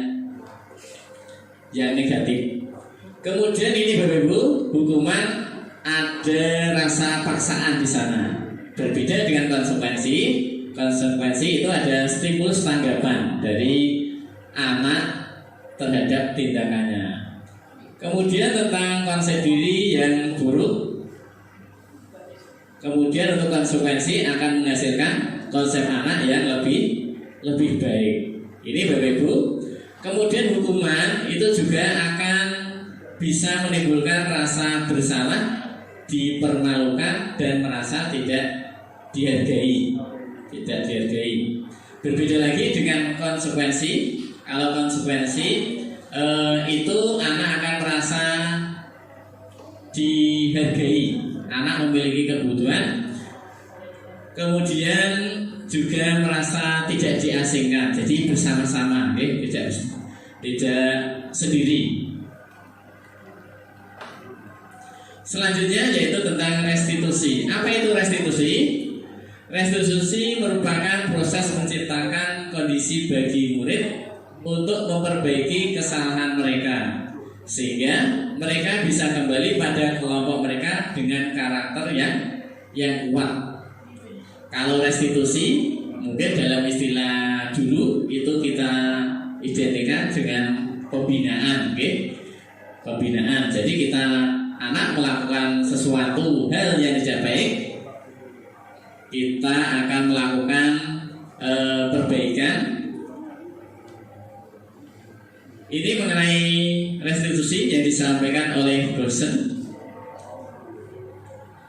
B: negatif. Kemudian ini Bapak Ibu, hukuman ada rasa paksaan di sana. Berbeda dengan konsekuensi. Konsekuensi itu ada stimulus tanggapan dari anak terhadap tindakannya. Kemudian tentang konsep diri yang buruk. Kemudian untuk konsekuensi akan menghasilkan konsep anak yang lebih baik. Ini Bapak Ibu. Kemudian hukuman itu juga akan bisa menimbulkan rasa bersalah, dipermalukan dan merasa tidak dihargai. Berbeda lagi dengan konsekuensi. Kalau konsekuensi itu anak akan merasa dihargai, anak memiliki kebutuhan, kemudian juga merasa tidak diasingkan, jadi bersama-sama, tidak sendiri. Selanjutnya yaitu tentang restitusi. Apa itu restitusi? Restitusi merupakan proses menciptakan kondisi bagi murid untuk memperbaiki kesalahan mereka sehingga mereka bisa kembali pada kelompok mereka dengan karakter yang kuat. Kalau restitusi mungkin dalam istilah dulu itu kita identikan dengan pembinaan, pembinaan. Jadi kita anak melakukan sesuatu hal yang tidak baik, kita akan melakukan perbaikan. Ini mengenai restitusi yang disampaikan oleh dosen.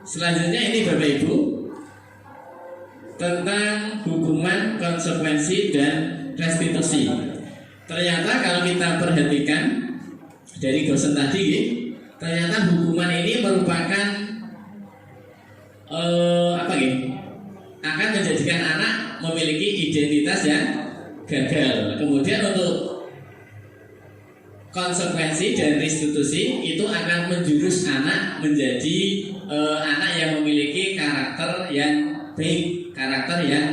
B: Selanjutnya ini Bapak Ibu tentang hukuman, konsekuensi dan restitusi. Ternyata kalau kita perhatikan dari dosen tadi, ternyata hukuman ini merupakan akan menjadikan anak memiliki identitas yang gagal. Kemudian untuk konsekuensi dan restitusi itu akan menjurus anak menjadi anak yang memiliki karakter yang baik, karakter yang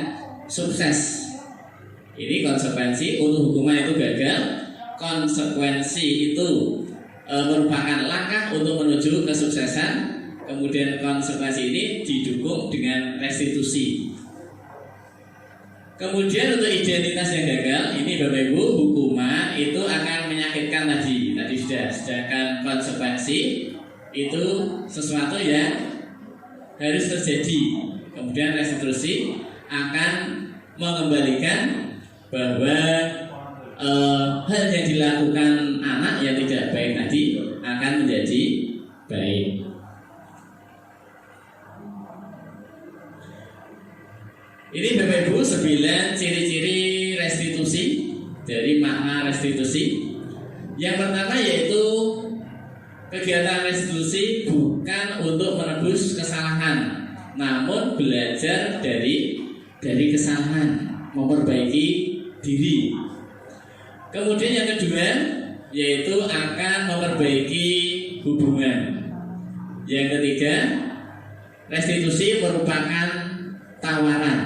B: sukses. Ini konsekuensi. Untuk hukuman itu gagal, konsekuensi itu merupakan langkah untuk menuju kesuksesan. Kemudian konsekuensi ini didukung dengan restitusi. Kemudian untuk identitas yang gagal, ini Bapak Ibu, hukuman itu akan menyakitkan tadi sudah. Sedangkan konsekuensi itu sesuatu yang harus terjadi. Kemudian restitusi akan mengembalikan bahwa hal yang dilakukan anak yang tidak baik tadi akan menjadi baik. Ini Bapak Ibu 9 ciri-ciri restitusi, dari makna restitusi. Yang pertama yaitu kegiatan restitusi bukan untuk menebus kesalahan, namun belajar dari kesalahan, memperbaiki diri. Kemudian yang kedua yaitu akan memperbaiki hubungan. Yang ketiga, restitusi merupakan tawaran,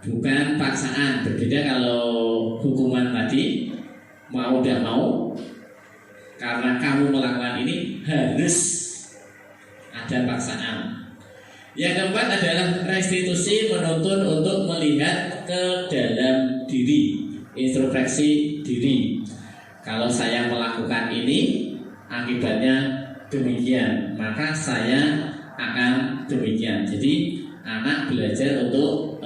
B: bukan paksaan. Berbeda kalau hukuman tadi mau tidak mau, karena kamu melakukan ini harus ada paksaan. Yang keempat adalah restitusi menuntun untuk melihat ke dalam diri, introspeksi diri. Kalau saya melakukan ini, akibatnya demikian, maka saya akan demikian. Jadi anak belajar untuk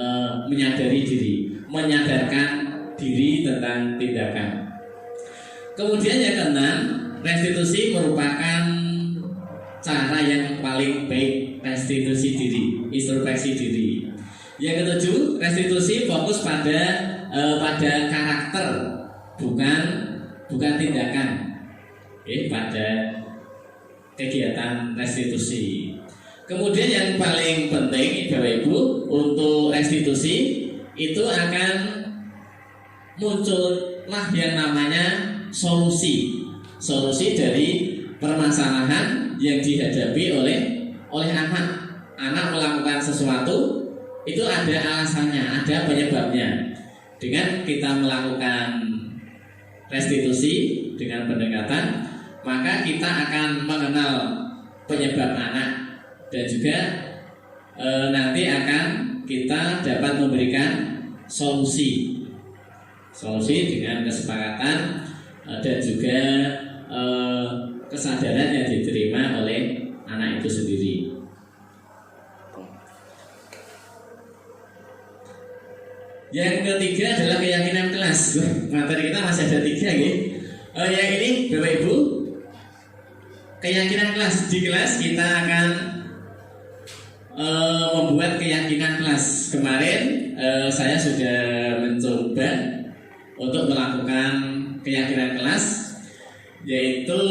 B: menyadari diri, menyadarkan diri tentang tindakan. Kemudian yang keenam, restitusi merupakan cara yang paling baik, restitusi diri, introspeksi diri. Yang ketujuh, restitusi fokus pada karakter, bukan tindakan. Pada kegiatan restitusi. Kemudian yang paling penting Bapak Ibu, untuk restitusi itu akan muncullah yang namanya solusi dari permasalahan yang dihadapi oleh anak. Anak melakukan sesuatu itu ada alasannya, ada penyebabnya. Dengan kita melakukan restitusi dengan pendekatan, maka kita akan mengenal penyebab anak, dan juga nanti akan kita dapat memberikan solusi dengan kesepakatan dan juga kesadaran yang diterima oleh anak itu sendiri. Yang ketiga adalah keyakinan kelas. Materi kita masih ada 3 gitu. Yang ini Bapak Ibu, keyakinan kelas. Di kelas kita akan membuat keyakinan kelas. Kemarin saya sudah mencoba untuk melakukan keyakinan kelas, yaitu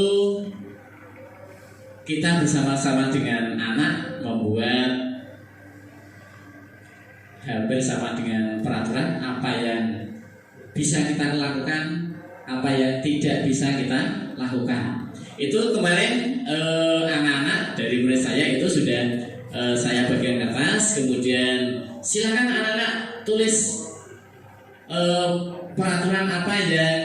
B: kita bersama-sama dengan anak membuat hampir sama dengan peraturan, apa yang bisa kita lakukan, apa yang tidak bisa kita lakukan. Itu kemarin anak-anak dari murid saya itu sudah saya bagian kertas, kemudian silakan anak-anak tulis peraturan apa yang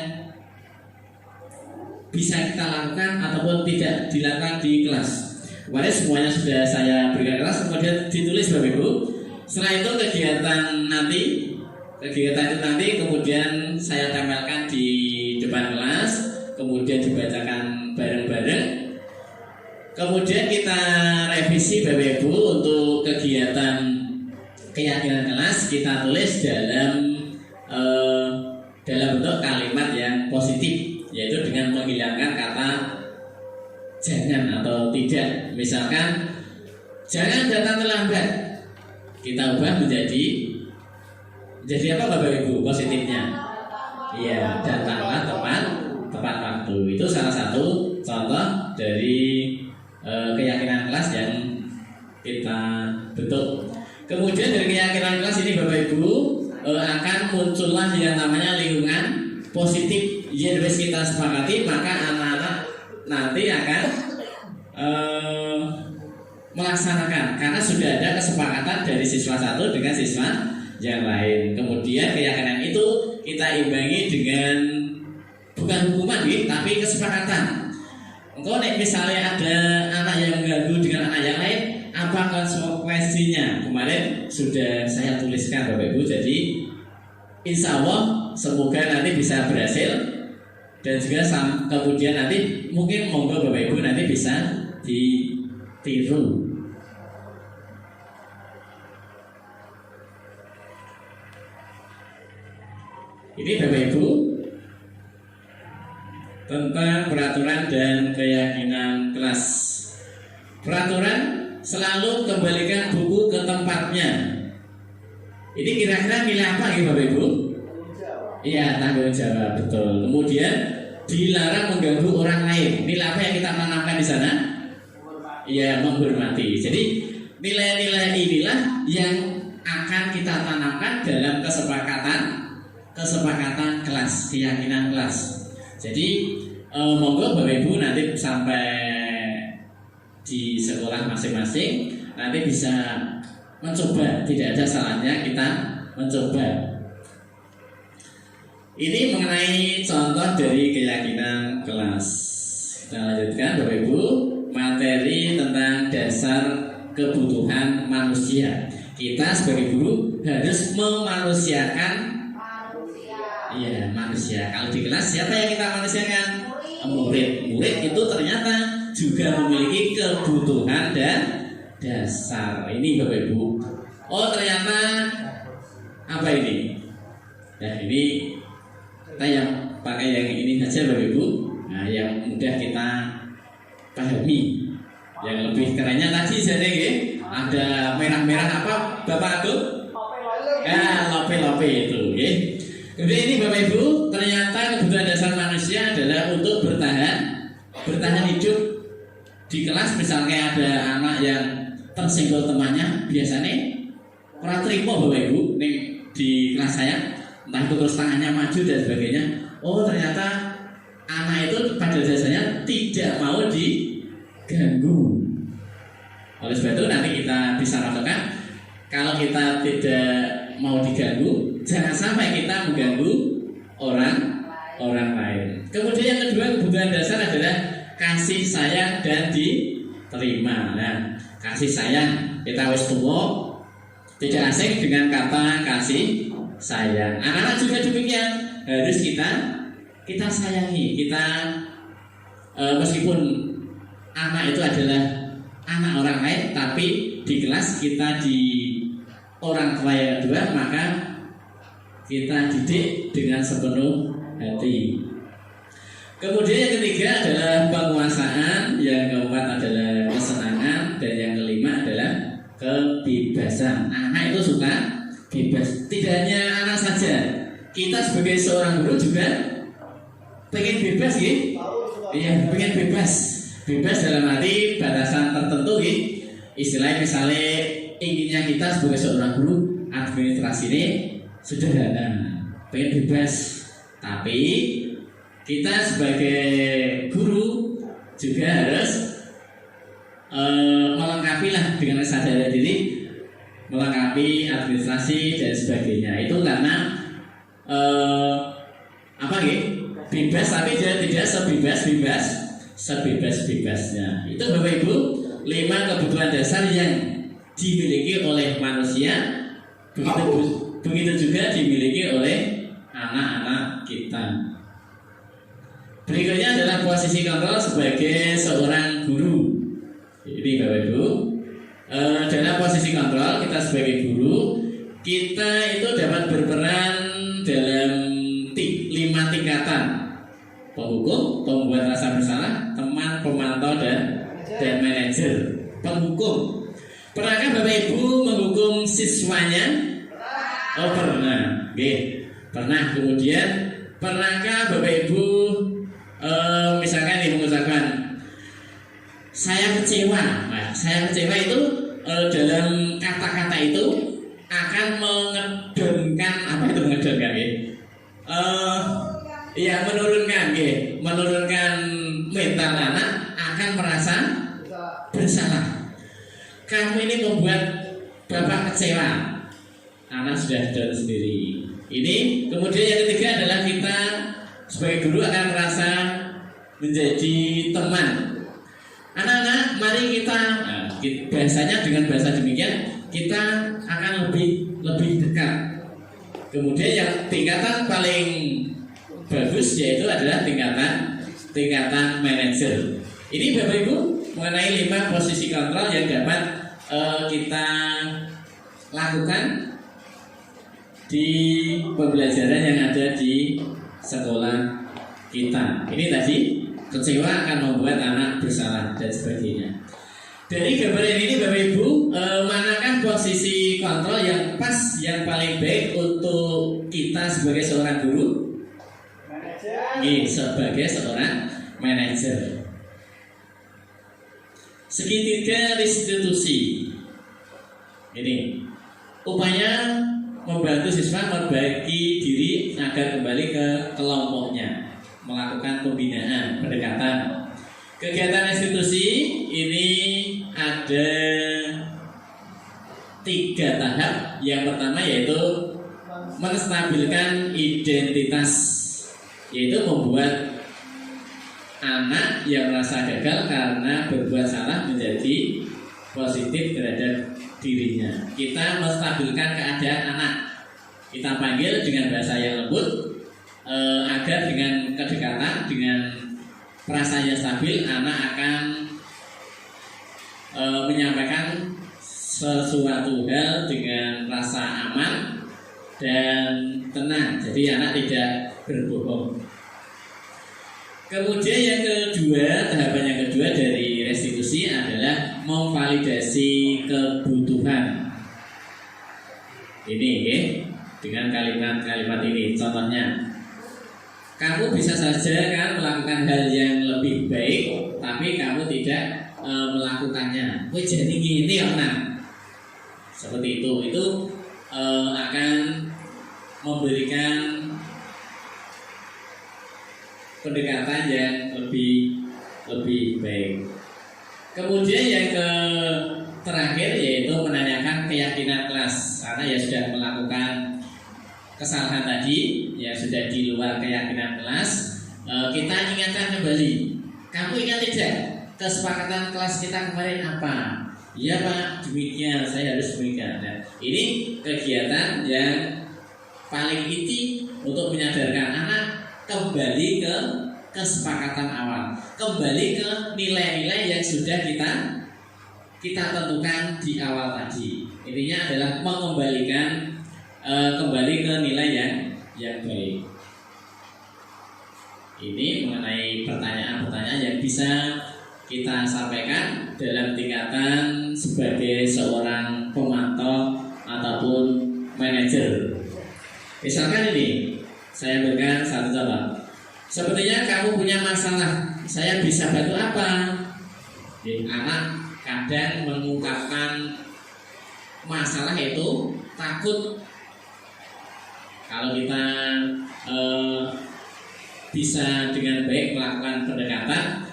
B: bisa kita lakukan ataupun tidak dilakukan di kelas. Kemarin semuanya sudah saya berikan kelas, kemudian ditulis Bapak Ibu. Setelah itu kegiatan itu nanti kemudian saya tempelkan di depan kelas, kemudian dibacakan bareng-bareng. Kemudian kita revisi Bapak Ibu untuk kegiatan keyakinan kelas, kita tulis dalam bentuk kalimat yang positif, yaitu dengan menghilangkan kata jangan atau tidak. Misalkan jangan datang terlambat, kita ubah menjadi apa Bapak Ibu positifnya? Iya, datanglah tepat waktu. Itu salah satu contoh dari keyakinan kelas yang kita bentuk. Kemudian dari keyakinan kelas ini Bapak Ibu akan muncullah yang namanya lingkungan positif yang harus kita sepakati, maka anak-anak nanti akan melaksanakan karena sudah ada kesepakatan dari siswa satu dengan siswa yang lain. Kemudian keyakinan itu kita imbangi dengan bukan hukuman tapi kesepakatan. Engkau misalnya ada anak yang mengganggu dengan anak yang lain, apa konsekuensinya? Kemarin sudah saya tuliskan Bapak Ibu. Jadi insya Allah semoga nanti bisa berhasil, dan juga kemudian nanti mungkin monggo Bapak Ibu nanti bisa ditiru. Ini Bapak Ibu tentang peraturan dan keyakinan kelas. Peraturan selalu kembalikan buku ke tempatnya. Ini kira-kira milih apa ya Bapak Ibu? Iya, tanggung jawab, betul. Kemudian dilarang mengganggu orang lain. Nilai apa yang kita tanamkan di sana? Iya, menghormati. Jadi nilai-nilai inilah yang akan kita tanamkan dalam kesepakatan kelas, keyakinan kelas. Jadi monggo Bapak Ibu nanti sampai di sekolah masing-masing nanti bisa mencoba, tidak ada salahnya kita mencoba. Ini mengenai contoh dari keyakinan kelas. Kita lanjutkan Bapak Ibu, materi tentang dasar kebutuhan manusia. Kita sebagai guru harus memanusiakan manusia. Kalau di kelas siapa yang kita manusiakan? Murid. Murid itu ternyata juga memiliki kebutuhan dan dasar. Ini Bapak Ibu. Oh ternyata apa ini? Nah ini kita yang pakai yang ini saja Bapak Ibu. Nah yang mudah kita pahami. Yang lebih kerennya tadi jadi ada merah-merah apa Bapak Agung? Lope itu. Jadi ini Bapak Ibu, ternyata kebutuhan dasar manusia adalah untuk bertahan hidup di kelas. Misalnya ada anak yang tersenggol temannya, biasanya orang terima Bapak Ibu nih di kelas saya, entah itu terus tangannya maju dan sebagainya. Oh ternyata anak itu pada dasarnya tidak mau diganggu. Oleh sebab itu nanti kita bisa rasakan kalau kita tidak mau diganggu, jangan sampai kita mengganggu orang lain. Kemudian yang kedua kebutuhan dasar adalah kasih sayang dan diterima. Nah, kasih sayang kita harus tua, tidak asing dengan kata kasih sayang. Anak-anak juga demikian, harus kita sayangi. Kita meskipun anak itu adalah anak orang lain, tapi di kelas kita di orang tua yang kedua, maka kita didik dengan sepenuh hati. Kemudian yang ketiga adalah penguasaan, yang keempat adalah kesenangan, dan yang kelima adalah kebebasan. Anak itu suka bebas. Tidak hanya anak saja, kita sebagai seorang guru juga pengen bebas gitu. Iya, pengen bebas. Bebas dalam arti batasan tertentu gitu. Istilahnya misalnya inginnya kita sebagai seorang guru administrasi ini sederhana, pengen bebas. Tapi kita sebagai guru juga harus melengkapi lah dengan kesadaran diri, melengkapi administrasi dan sebagainya. Itu karena bebas, tapi tidak sebebas-bebasnya. Itu Bapak Ibu 5 kebutuhan dasar yang dimiliki oleh manusia, begitu juga dimiliki oleh anak-anak kita. Berikutnya adalah posisi kontrol sebagai seorang guru. Ini Bapak Ibu, dalam posisi kontrol kita sebagai guru, kita itu dapat berperan dalam 5 tingkatan: penghukum, pembuat rasa bersalah, teman, pemantau, dan manajer. Penghukum, pernahkah Bapak Ibu menghukum siswanya? Oh pernah, pernah. Kemudian pernahkah Bapak Ibu misalkan mengucapkan saya kecewa? Nah, saya kecewa itu dalam kata-kata itu akan mengedonkan, apa itu mengedonkan menurunkan mental anak, akan merasa bersalah. Kamu ini membuat Bapak kecewa, anak sudah down sendiri. Ini kemudian yang ketiga adalah kita sebagai guru akan merasa menjadi teman. Anak-anak, mari kita bahasanya dengan bahasa demikian kita akan lebih dekat. Kemudian yang tingkatan paling bagus yaitu adalah tingkatan manajer. Ini Bapak Ibu mengenai 5 posisi kontrol yang dapat kita lakukan di pembelajaran yang ada di sekolah kita. Ini tadi kecewa akan membuat anak bersalah dan sebagainya. Dari gambaran ini Bapak Ibu, manakah posisi kontrol yang pas, yang paling baik untuk kita sebagai seorang guru? Ini sebagai seorang manajer. Segitiga restitusi. Ini upaya membantu siswa memperbaiki diri agar kembali ke kelompoknya, melakukan pembinaan, pendekatan. Kegiatan restitusi ini ada 3 tahap. Yang pertama yaitu menstabilkan identitas, yaitu membuat anak yang merasa gagal karena berbuat salah menjadi positif terhadap dirinya. Kita menstabilkan keadaan anak. Kita panggil dengan bahasa yang lembut, agar dengan kedekatan, dengan perasaan yang stabil, anak akan menyampaikan sesuatu hal dengan rasa aman dan tenang. Jadi anak tidak berbohong. Kemudian yang kedua, tahapan yang kedua dari restitusi adalah memvalidasi kebutuhan. Ini ya, dengan kalimat-kalimat ini. Contohnya, kamu bisa saja kan melakukan hal yang lebih baik, tapi kamu tidak melakukannya. Wih, jadi gini orang. Seperti itu akan memberikan pendekatan yang lebih baik. Kemudian yang terakhir yaitu menanyakan keyakinan kelas, karena ya sudah melakukan kesalahan tadi, ya sudah di luar keyakinan kelas. Kita ingatkan kembali, kamu ingat tidak kesepakatan kelas kita kemarin apa? Iya Pak, demikian, saya harus demikian. Nah, ini kegiatan yang paling inti untuk menyadarkan anak kembali ke kesepakatan awal, kembali ke nilai-nilai yang sudah kita tentukan di awal tadi. Intinya adalah mengembalikan kembali ke nilai yang baik. Ini mengenai pertanyaan-pertanyaan yang bisa kita sampaikan dalam tingkatan sebagai seorang pemantau ataupun manajer. Misalkan ini, saya berikan satu contoh. Sepertinya kamu punya masalah, saya bisa bantu apa? Anak kadang mengungkapkan masalah itu takut. Kalau kita bisa dengan baik melakukan pendekatan,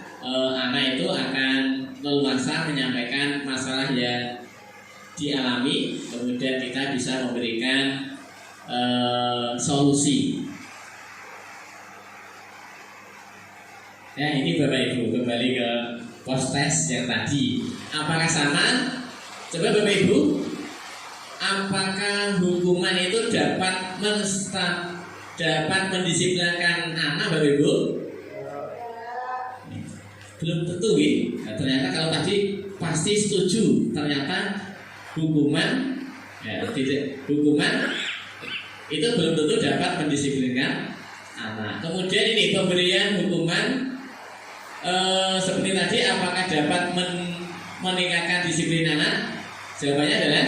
B: anak itu akan leluasa menyampaikan masalah yang dialami, kemudian kita bisa memberikan solusi. Ya, ini Bapak Ibu kembali ke post test yang tadi. Apakah sama? Coba Bapak Ibu, apakah hukuman itu dapat mendisiplinkan anak Bapak Ibu? Belum tentu ya. Nah, ternyata kalau tadi pasti setuju, ternyata hukuman itu belum tentu dapat mendisiplinkan anak. Kemudian ini pemberian hukuman seperti tadi, apakah dapat meningkatkan disiplin anak? Jawabannya adalah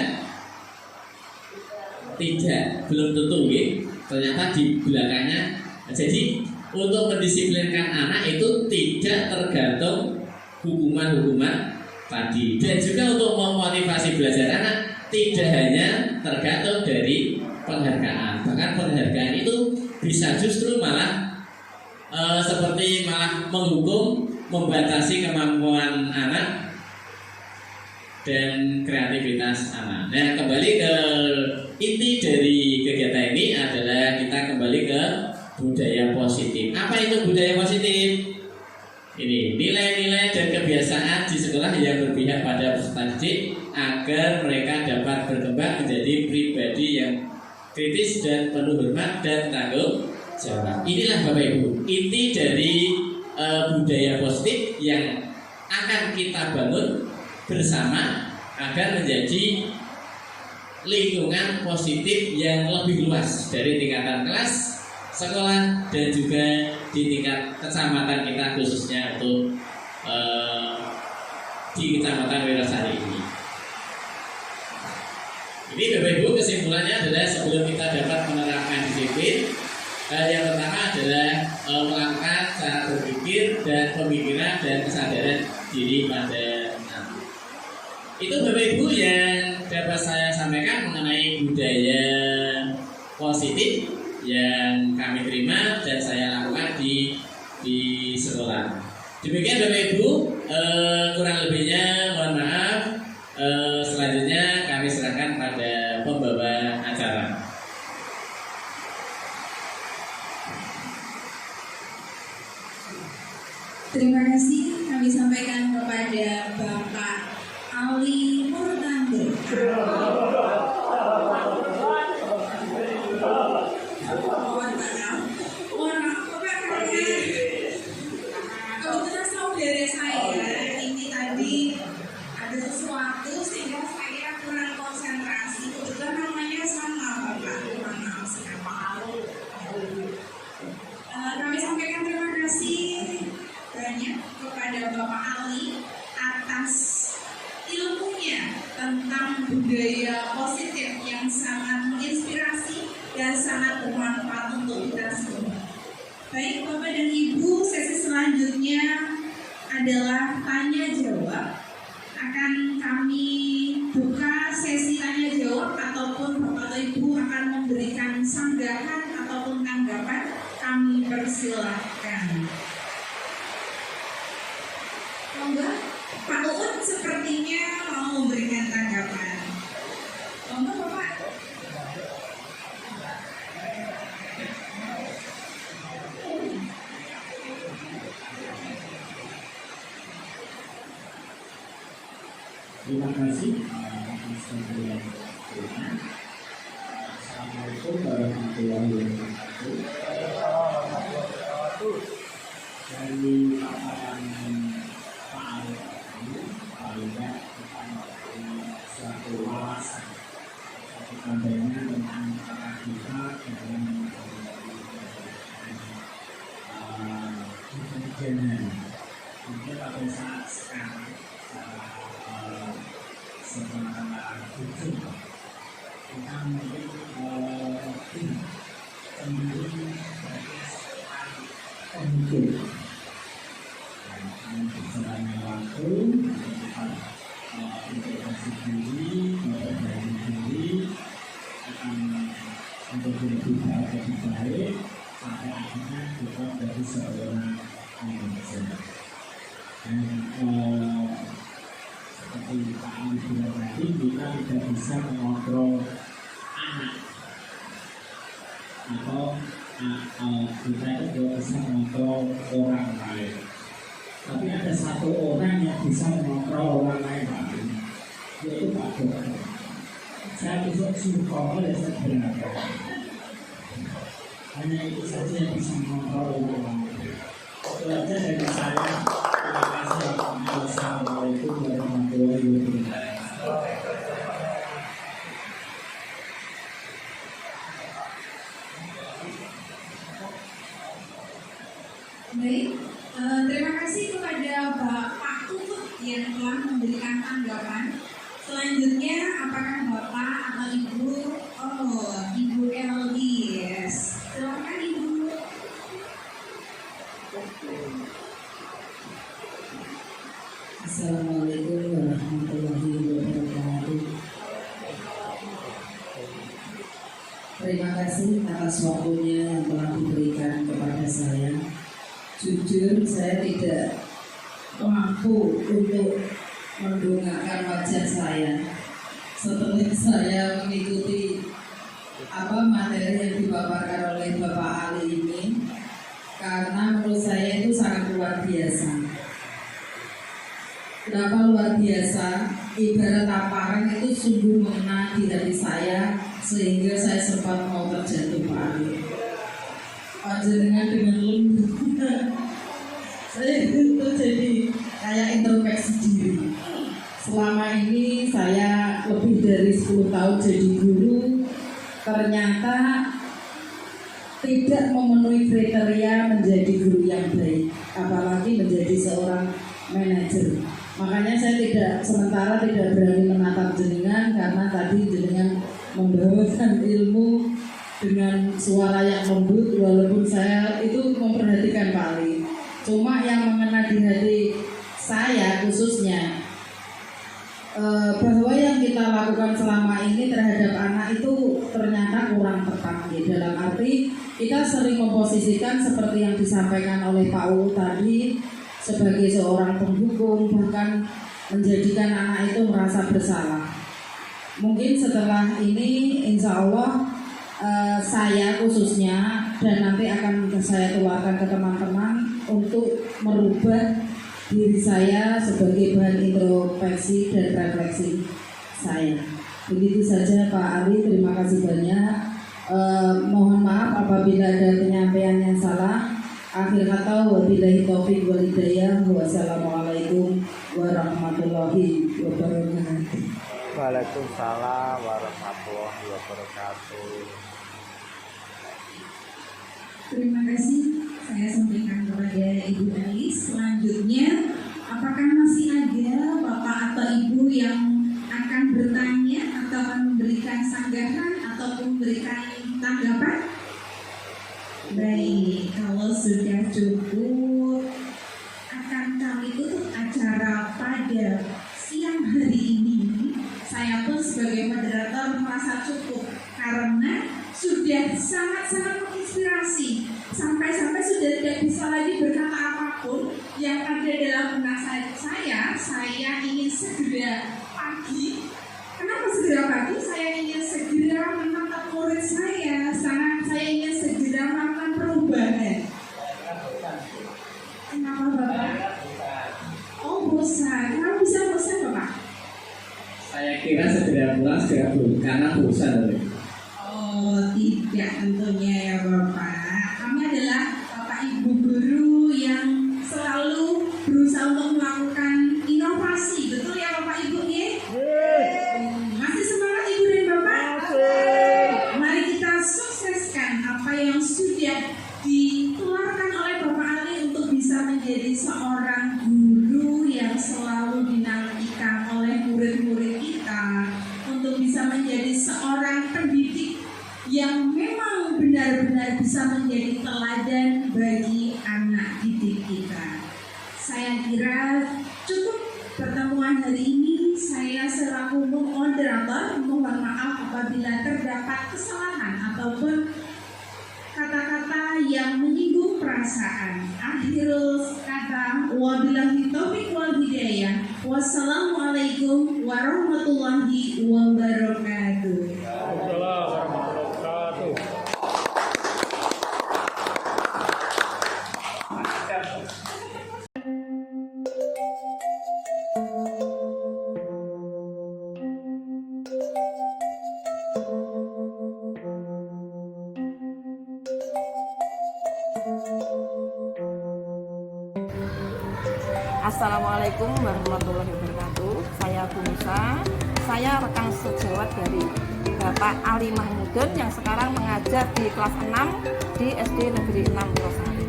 B: tidak, belum tentu ya. Ternyata di belakangnya. Jadi untuk mendisiplinkan anak itu tidak tergantung hukuman-hukuman tadi. Dan juga untuk memotivasi belajar anak tidak hanya tergantung dari penghargaan. Bahkan penghargaan itu bisa justru malah seperti malah menghukum, membatasi kemampuan anak dan kreativitas anak. Nah, kembali ke inti dari kegiatan ini adalah kita kembali ke budaya positif. Apa itu budaya positif? Ini nilai-nilai dan kebiasaan di sekolah yang berpihak pada peserta didik agar mereka dapat berkembang menjadi pribadi yang kritis dan penuh hormat dan tanggung jawab. Inilah Bapak Ibu inti dari budaya positif yang akan kita bangun bersama agar menjadi lingkungan positif yang lebih luas dari tingkatan kelas, sekolah, dan juga di tingkat kecamatan kita khususnya untuk di Kecamatan Wirasari ini. Ini Bapak Ibu, kesimpulannya adalah sebelum kita dapat menerapkan disiplin, yang pertama adalah melakukan cara berpikir dan pemikiran dan kesadaran diri pada anak. Itu Bapak Ibu yang dapat saya sampaikan mengenai budaya positif yang kami terima dan saya lakukan di sekolah. Demikian Bapak Ibu, kurang lebihnya mohon maaf. Selanjutnya kami serahkan pada pembawa acara.
A: Terima kasih kami sampaikan kepada Bapak Ali Murtando. Mohon maaf Bapak, karena kebetulan saudara saya ini tadi ada sesuatu sehingga saya kurang konsentrasi. Kebetulan namanya sama Bapak. Mohon maaf sekali. Kami sampaikan terima kasih banyak kepada Bapak Ali atas ilmunya tentang budaya positif yang sangat menginspirasi dan sangat bermanfaat untuk kita semua. Baik Bapak dan Ibu, sesi selanjutnya adalah tanya jawab. Akan kami buka sesi tanya jawab ataupun Bapak atau Ibu akan memberikan sanggahan ataupun tanggapan, kami persilahkan. Monggo, Pak Uut sepertinya mau memberikan tanggapan. Monggo Bapak.
F: Terima kasih atas yang berkenan. Assalamualaikum warahmatullahi wabarakatuh. Dari paparan Pak Alida tentang suatu wawasan, satu kabarnya tentang cara kita dalam kebijakan. Mungkin pada saat sekarang setelah itu kita mungkin cenderung pemikir dan berjalannya waktu kita integrasi diri, memperbaiki diri akan menjadi lebih baik sampai akhirnya kita menjadi seorang manusia. Dan seperti Pak Ali bilang tadi, kita tidak bisa mengontrol anak atau kita itu tidak bisa mengontrol orang lain. Tapi ada satu orang yang bisa mengontrol orang lain, yaitu Pak Dokter. Saya bisa simpel oleh sebenarnya. Hanya itu saja yang bisa mengontrol orang lain. Itu saja dari saya. Terima kasih. Wassalamualaikum warahmatullahi wabarakatuh.
A: Baik, terima kasih kepada Bapak Uut yang telah memberikan tanggapan. Selanjutnya, apakah Bapak atau Ibu? Oh, Ibu Eldi, yes. Silakan Ibu.
C: Assalamualaikum warahmatullahi wabarakatuh. Terima kasih atas waktunya yang telah diberikan kepada saya. Jujur saya tidak mampu untuk mendongakkan wajah saya setelah saya mengikuti materi yang dipaparkan oleh Bapak Ali ini, karena menurut saya itu sangat luar biasa. Kenapa luar biasa? Ibarat tamparan itu sungguh mengena di hati saya sehingga saya sempat mau terjatuh Pak Ali. Panjenengan dengan lembut, saya itu jadi kayak introspeksi diri. Selama ini saya lebih dari dari 10 tahun jadi guru ternyata tidak memenuhi kriteria menjadi guru yang baik, apalagi menjadi seorang manajer. Makanya saya sementara tidak berani menatap jenengan karena tadi jenengan membawakan ilmu dengan suara yang lembut, walaupun saya itu memperhatikan Pak Ali. Cuma yang mengena di hati saya khususnya bahwa yang kita lakukan selama ini terhadap anak itu ternyata kurang tepat ya. Dalam arti kita sering memposisikan seperti yang disampaikan oleh Pak U tadi sebagai seorang penghukum, bahkan menjadikan anak itu merasa bersalah. Mungkin setelah ini insya Allah saya khususnya dan nanti akan saya tularkan ke teman-teman untuk merubah diri saya sebagai bahan introspeksi dan refleksi saya. Begitu saja Pak Ali, terima kasih banyak. Mohon maaf apabila ada penyampaian yang salah. Akhir kata wabillahi taufiq wal hidayah. Wassalamualaikum warahmatullahi wabarakatuh.
G: Waalaikumsalam warahmatullahi wabarakatuh.
A: Terima kasih saya sampaikan kepada Ibu Elis. Selanjutnya, apakah masih ada Bapak atau Ibu yang akan bertanya atau akan memberikan sanggahan ataupun memberikan tanggapan? Baik, kalau sudah cukup, akan kami tutup acara pada siang hari ini. Saya pun sebagai moderator merasa cukup karena sudah sangat-sangat menginspirasi. Sampai-sampai sudah tidak bisa lagi berkata apapun yang ada dalam benak saya ingin segera pagi. Kenapa segera pagi? Saya ingin segera menatap murid saya ingin segera melakukan perubahan. Kenapa Bapak? Oh bosan, kenapa bisa bosan Bapak?
B: Saya kira segera pulang, segera pulang karena bosan.
A: Oh tidak tentunya ya Bapak. Kami adalah Bapak Ibu guru yang selalu berusaha untuk melakukan inovasi. Betul ya Bapak Ibu ya? Masih semangat Ibu dan Bapak? Mari kita sukseskan apa yang sudah dikeluarkan oleh Bapak Ali untuk bisa menjadi seorang guru yang selalu dinantikan oleh murid-murid kita, untuk bisa menjadi seorang pendidik yang memang benar-benar bisa menjadi teladan bagi anak didik kita. Saya kira cukup pertemuan hari ini. Saya selaku moderator mohon maaf apabila terdapat kesalahan ataupun kata-kata yang menyinggung perasaan. Akhirul kata wabillahi taufiq wal hidayah. Wassalamualaikum warahmatullahi wabarakatuh.
H: Assalamualaikum warahmatullahi wabarakatuh. Saya Bu Musa. Saya rekan sejawat dari Bapak Ali Mahmudun yang sekarang mengajar di kelas 6 di SD Negeri 6 Rosari.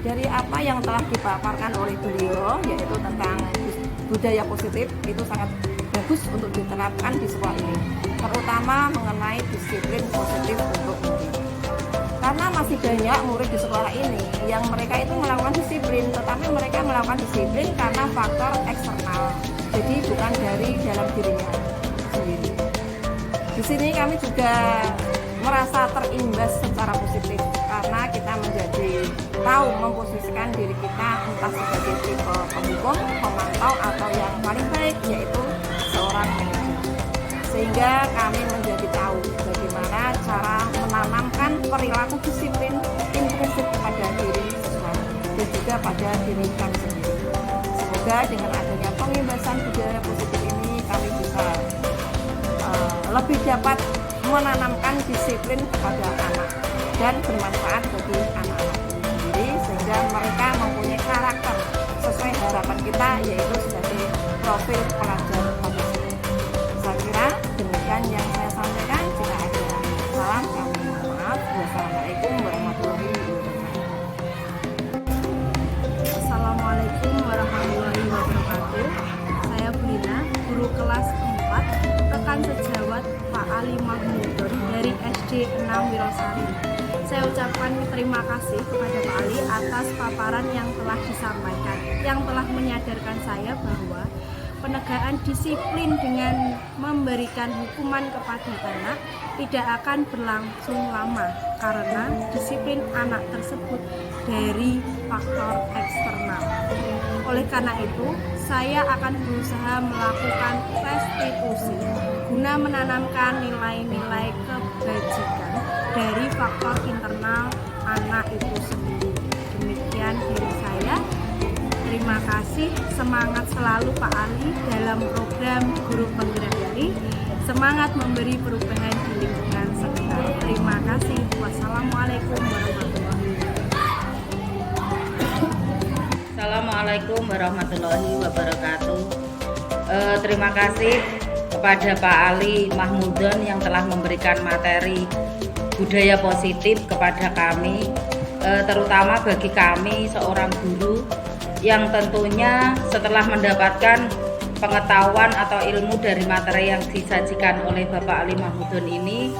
H: Dari apa yang telah dipaparkan oleh beliau, yaitu tentang budaya positif, itu sangat bagus untuk diterapkan di sekolah ini, terutama mengenai disiplin positif untuk murid. Karena masih banyak murid di sekolah ini yang mereka itu melakukan disiplin, tetapi mereka melakukan disiplin karena faktor eksternal, jadi bukan dari dalam dirinya sendiri. Di sini kami juga merasa terimbas secara positif karena kita menjadi tahu memposisikan diri kita entah sebagai tipe penghukum, pemantau, atau yang paling baik yaitu seorang manajer. Sehingga kami menjadi tahu bagaimana cara menanamkan perilaku disiplin inklusif kepada diri siswa dan juga pada diri kami sendiri. Semoga dengan adanya pengimbasan budaya positif ini kami bisa lebih dapat menanamkan disiplin kepada anak dan bermanfaat bagi anak-anak sendiri sehingga mereka mempunyai karakter sesuai harapan kita yaitu sebagai profil pelajar positif. Saya kira demikian. SD 6 Wirosari. Saya ucapkan terima kasih kepada Pak Ali atas paparan yang telah disampaikan, yang telah menyadarkan saya bahwa penegakan disiplin dengan memberikan hukuman kepada anak tidak akan berlangsung lama karena disiplin anak tersebut dari faktor eksternal. Oleh karena itu, saya akan berusaha melakukan restitusi guna menanamkan nilai-nilai kebajikan dari faktor internal anak itu sendiri. Demikian dari saya. Terima kasih, semangat selalu Pak Ali dalam program Guru Penggerak ini. Semangat memberi perubahan di lingkungan sekitar. Terima kasih. Wassalamualaikum warahmatullahi wabarakatuh.
I: Assalamualaikum warahmatullahi wabarakatuh. Terima kasih kepada Pak Ali Mahmudon yang telah memberikan materi budaya positif kepada kami, terutama bagi kami seorang guru yang tentunya setelah mendapatkan pengetahuan atau ilmu dari materi yang disajikan oleh Bapak Ali Mahmudon ini,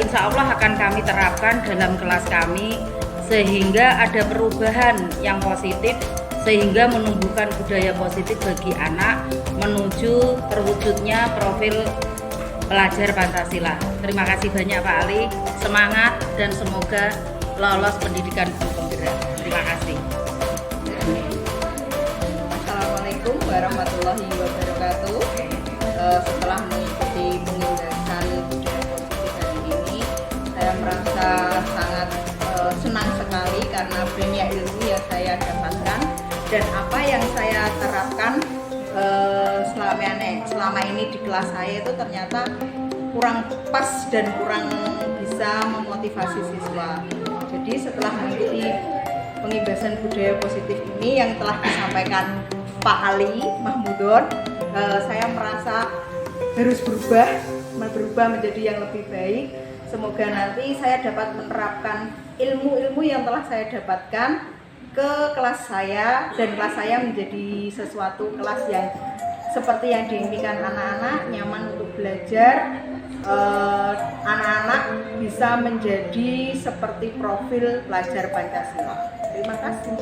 I: insya Allah akan kami terapkan dalam kelas kami sehingga ada perubahan yang positif, sehingga menumbuhkan budaya positif bagi anak menuju terwujudnya profil pelajar Pancasila. Terima kasih banyak Pak Ali, semangat dan semoga lolos pendidikan guru penggerak. Terima kasih.
J: Assalamualaikum warahmatullahi wabarakatuh. Setelah mengikuti penjelasan positif hari ini, saya merasa sangat senang sekali karena banyak ilmu yang saya dapatkan dan apa yang saya terapkan selama ini di kelas saya itu ternyata kurang pas dan kurang bisa memotivasi siswa. Jadi setelah mengikuti pengibasan budaya positif ini yang telah disampaikan Pak Ali Mahmudon, saya merasa harus berubah menjadi yang lebih baik. Semoga nanti saya dapat menerapkan ilmu-ilmu yang telah saya dapatkan ke kelas saya dan kelas saya menjadi sesuatu kelas yang seperti yang diimpikan anak-anak, nyaman untuk belajar. Anak-anak bisa menjadi seperti profil pelajar Pancasila. Terima kasih.